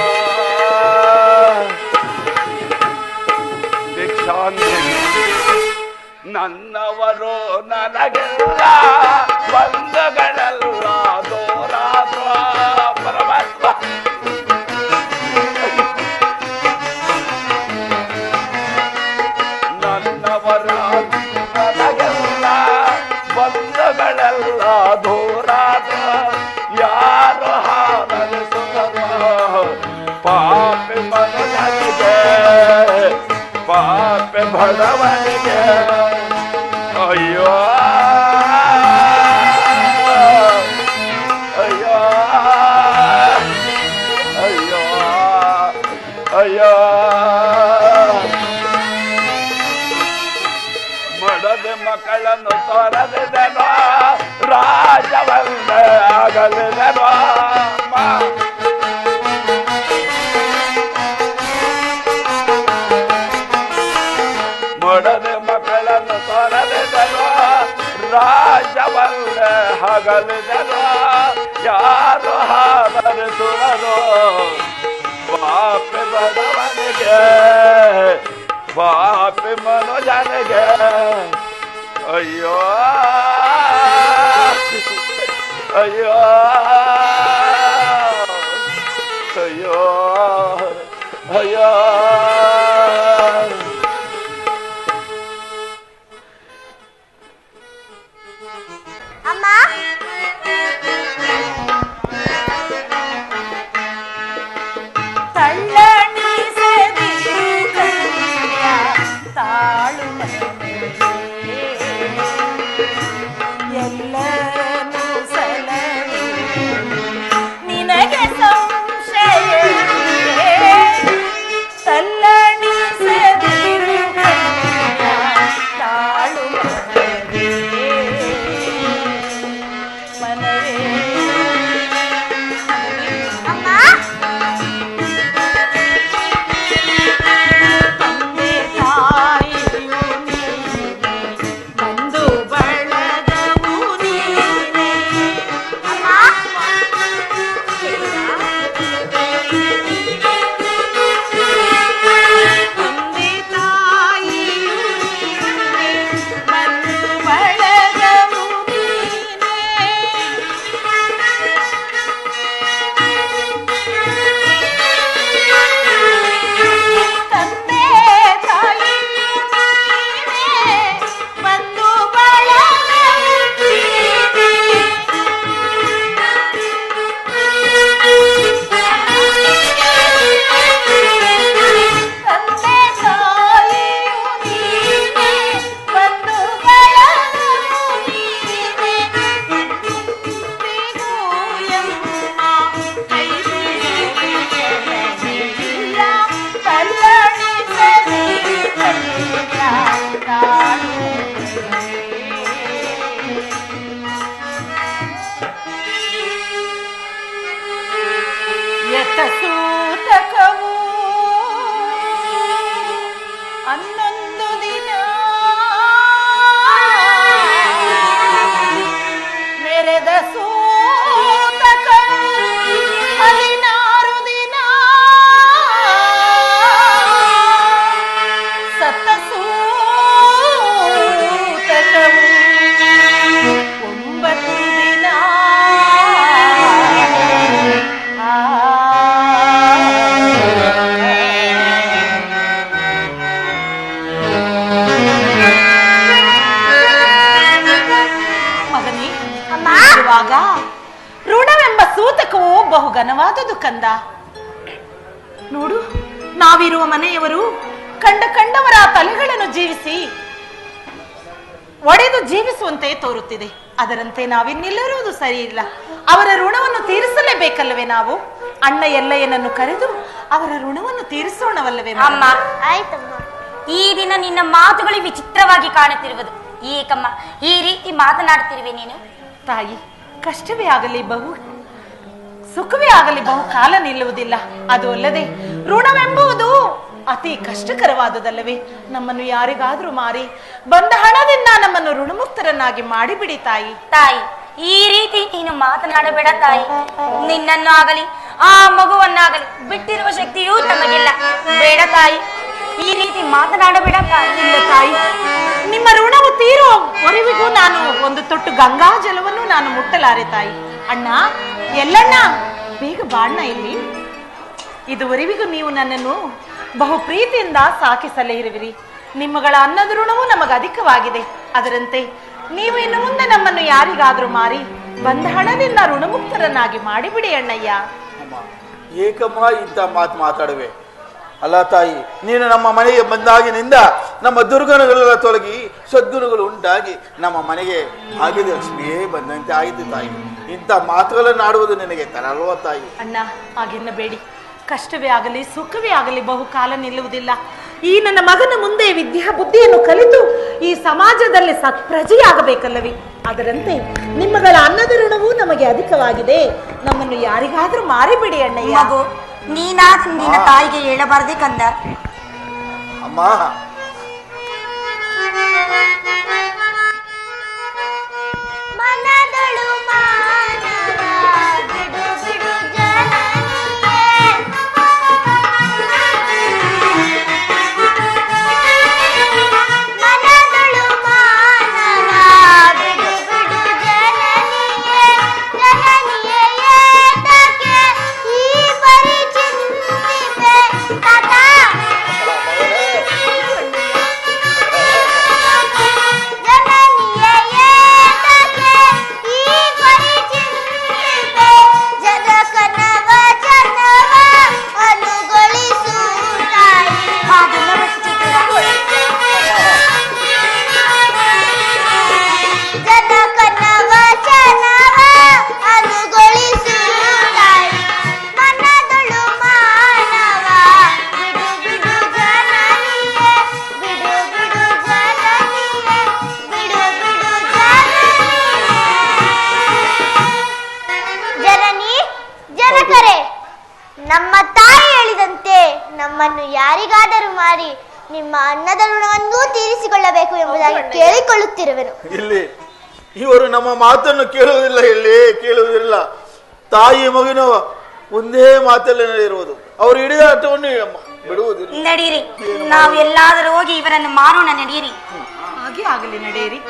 ಭಿಕ್ಷಾಂತಿ ನನ್ನವರು ನನಗೆಲ್ಲ ಬಂಧುಗಳೆಲ್ಲ ದೂರಾದ್ರ ಪರಮಾತ್ಮ ನನ್ನವರ ನನಗೆಲ್ಲ ಬಂಧುಗಳೆಲ್ಲ ದೂರಾದ್ರ ಯಾರು ಹಾರಲಿಸುವರು ಪಾಪಿ ಮನುಜನಿಗೆ ಪಾಪಿ ಬಡವನಿಗೆ ಅಯ್ಯೋ ಅಯ್ಯೋ ಅಯ್ಯೋ ಅಯ್ಯೋ ಮಡದೆ ಮಕ್ಕಳನ್ನು ತೊರೆದೆನೋ ರಾಜವನ್ನೇ ಆಗಲಿದೆನೋ ಮೊಡದೆ ಮಕ್ಕಳನ್ನು ತೊರೆದೆನೋ ರಾಜವನ್ನೇ ಹಗಲಿದೆನೋ ಯಾರು ಆಧರಿಸುವರು ಪಾಪಿ ಬಡವನಿಗೆ ಪಾಪಿ ಮನುಜನಿಗೆ ಅಯ್ಯೋ ಅಯ್ಯೋ ಅಯ್ಯೋ ಅಯ್ಯೋ ಅಮ್ಮ ಎಲ್ಲನೂ ಸಲಹೆ ನಿನಗೆ ಸಂಶಯ ತಲ್ಲಣಿಸದಿರು ತಾಳು ಮನವೇ ತಂದೆ ತಾಯಿಯು ನೀನೆ ಬಂಧು ಬಳಗವು ನೀನೆ ತಂದೆ ತಾಯಿಯು ನೀನೆ ಬಂಧು ಬಳಗವು ನೀನೆ ತಂದೆ ತಾಯಿಯು ನೀನೆ ಬಂಧು ಬಳಗವು ನೀನೆ ತಂದೆ ತಾಯಿಯು ನೀನೆ ಬಂಧು ಬಳಗವು ನೀನೆ ಎಂದಿಗೂ ಎಮ್ಮ ಕೈ ಬಿಡಲಿಲ್ಲ ಕಲ್ಲಣಿಸಲಿಲ್ಲ ತಾಳು ಯತಸೂತಕವು ಹನ್ನೊಂದು ದಿನ ಮೆರೆದ ಸೂತಕವು 16 ದಿನ ಸತ್ತ ಸೂತಕವು ಬಹು ಘನವಾದುದು ಕಂದ. ನೋಡು, ನಾವಿರುವ ಮನೆಯವರು ಕಂಡವರ ತಲೆಗಳನ್ನು ಜೀವಿಸಿ ಒಡೆದು ಜೀವಿಸುವಂತೆ ತೋರುತ್ತಿದೆ. ಅದರಂತೆ ನಾವಿನ್ನಿಲ್ಲಿರುವುದು ಸರಿ ಇಲ್ಲ. ಅವರ ಋಣವನ್ನು ತೀರಿಸಲೇಬೇಕಲ್ಲವೇ ನಾವು? ಅಣ್ಣ ಎಲ್ಲಯ್ಯನನ್ನು ಕರೆದು ಅವರ ಋಣವನ್ನು ತೀರಿಸೋಣವಲ್ಲವೇ? ಅಮ್ಮ, ಆಯ್ತಮ್ಮ. ಈ ದಿನ ನಿನ್ನ ಮಾತುಗಳು ವಿಚಿತ್ರವಾಗಿ ಕಾಣುತ್ತಿರುವುದು ಏಕಮ್ಮ? ಈ ರೀತಿ ಮಾತನಾಡ್ತಿರುವೆ ನೀನು? ತಾಯಿ, ಕಷ್ಟವೇ ಆಗಲಿ ಬಹು ಸುಖವೇ ಆಗಲಿ ಬಹು ಕಾಲ ನಿಲ್ಲುವುದಿಲ್ಲ. ಅದು ಅಲ್ಲದೆ ಋಣವೆಂಬುದು ಅತಿ ಕಷ್ಟಕರವಾದುದಲ್ಲವೇ? ನಮ್ಮನ್ನು ಯಾರಿಗಾದ್ರೂ ಮಾರಿ ಬಂದ ಹಣದಿಂದ ನಮ್ಮನ್ನು ಋಣಮುಕ್ತರನ್ನಾಗಿ ಮಾಡಿಬಿಡಿ ತಾಯಿ. ತಾಯಿ, ಈ ರೀತಿ ನೀನು ಮಾತನಾಡಬೇಡ ತಾಯಿ. ನಿನ್ನನ್ನು ಆಗಲಿ ಆ ಮಗುವನ್ನಾಗಲಿ ಬಿಟ್ಟಿರುವ ಶಕ್ತಿಯೂ ತಮಗಿಲ್ಲ. ಬೇಡ ತಾಯಿ, ಈ ರೀತಿ ಮಾತನಾಡಬೇಡ ತಾಯಿ. ಇಲ್ಲ ತಾಯಿ, ನಿಮ್ಮ ಋಣವು ತೀರೋ ವರೆವಿಗೂ ನಾನು ಒಂದು ತೊಟ್ಟು ಗಂಗಾ ಜಲವನ್ನು ನಾನು ಮುಟ್ಟಲಾರೆ ತಾಯಿ. ಅಣ್ಣ, ಎಲ್ಲಣ್ಣ, ಬೇಗ ಬಾಣ್ಣ ಇಲ್ಲಿ. ಇದುವರೆವಿಗೂ ನೀವು ನನ್ನನ್ನು ಬಹು ಪ್ರೀತಿಯಿಂದ ಸಾಕಿಸಲೇ ಇರುವಿರಿ. ನಿಮ್ಮಗಳ ಅನ್ನದ ಋಣವು ನಮಗೆ ಅಧಿಕವಾಗಿದೆ. ಅದರಂತೆ ನೀವು ಇನ್ನು ಮುಂದೆ ನಮ್ಮನ್ನು ಯಾರಿಗಾದ್ರೂ ಮಾರಿ ಬಂದ ಹಣದಿಂದ ಋಣಮುಕ್ತರನ್ನಾಗಿ ಮಾಡಿಬಿಡಿ ಅಣ್ಣಯ್ಯ. ಏಕಮ್ಮ ಇಂಥ ಮಾತು ಮಾತಾಡುವೆ? ಅಲ್ಲ ತಾಯಿ, ನೀನು ನಮ್ಮ ಮನೆಗೆ ಬಂದಾಗಿನಿಂದ ನಮ್ಮ ದುರ್ಗುಣಗಳೆಲ್ಲ ತೊಲಗಿ ಸದ್ಗುಣಗಳು ಉಂಟಾಗಿ ನಮ್ಮ ಮನೆಗೆ ಆಗಿದ ಲಕ್ಷ್ಮಿಯೇ ಬಂದಂತೆ ಆಯಿತು ತಾಯಿ. ಇಂಥ ಮಾತುಗಳನ್ನು ಆಡುವುದು ನಿನಗೆ ತರಲ್ವ ತಾಯಿ? ಅಣ್ಣ, ಹಾಗೆನ್ನಬೇಡಿ. ಕಷ್ಟವೇ ಆಗಲಿ ಸುಖವೇ ಆಗಲಿ ಬಹು ಕಾಲ ನಿಲ್ಲುವುದಿಲ್ಲ. ಈ ನನ್ನ ಮಗನ ಮುಂದೆ ವಿದ್ಯಾ ಬುದ್ಧಿಯನ್ನು ಕಲಿತು ಈ ಸಮಾಜದಲ್ಲಿ ಸತ್ಪ್ರಜೆಯಾಗಬೇಕಲ್ಲವೇ? ಅದರಂತೆ ನಿಮ್ಮಗಳ ಅನ್ನದ ಋಣವೂ ನಮಗೆ ಅಧಿಕವಾಗಿದೆ. ನಮ್ಮನ್ನು ಯಾರಿಗಾದ್ರೂ ಮಾರಿಬಿಡಿ ಅಣ್ಣಯ್ಯ. ಮಗು, ನೀನಾದ ನಿನ್ನ ತಾಯಿಗೆ ಹೇಳಬಾರದೆ ಕಂದ. ಅಮ್ಮ, ಮನದಳು ಮಾನವ ಬಿಡು ಬಿಡು ಜನನಿಯೇ. ಮನದಳು ಮಾನವ ಬಿಡು ಬಿಡು ಜನನಿಯೇ. ಜನನಿಯೇ ಏತಕ್ಕೆ ಈ ಪರಿ ಚಿಂತಿಪೆ ತಾತ? ನಮ್ಮ ತಾಯಿ ಹೇಳಿದಂತೆ ನಮ್ಮನ್ನು ಯಾರಿಗಾದರೂ ಮಾರಿ ನಿಮ್ಮ ಅನ್ನದ ಋಣವನ್ನೂ ತೀರಿಸಿಕೊಳ್ಳಬೇಕು ಎಂಬುದಾಗಿ ಕೇಳಿಕೊಳ್ಳುತ್ತಿರುವೆನು. ಇಲ್ಲಿ ಇವರು ನಮ್ಮ ಮಾತನ್ನು ಕೇಳುವುದಿಲ್ಲ, ಇಲ್ಲಿ ಕೇಳುವುದಿಲ್ಲ. ತಾಯಿ ಮಗನ ಒಂದೇ ಮಾತಲ್ಲಿ ನಡೆಯಿರುವುದು. ಅವರು ಹಿಡಿದಾಟವನ್ನು ಬಿಡುವುದಿಲ್ಲ. ನಡೀರಿ, ನಾವು ಎಲ್ಲಾದರೂ ಹೋಗಿ ಇವರನ್ನು ಮಾರೋಣ. ನಡೀರಿ. ಹಾಗೆ ಆಗಲಿ, ನಡೆಯಿರಿ.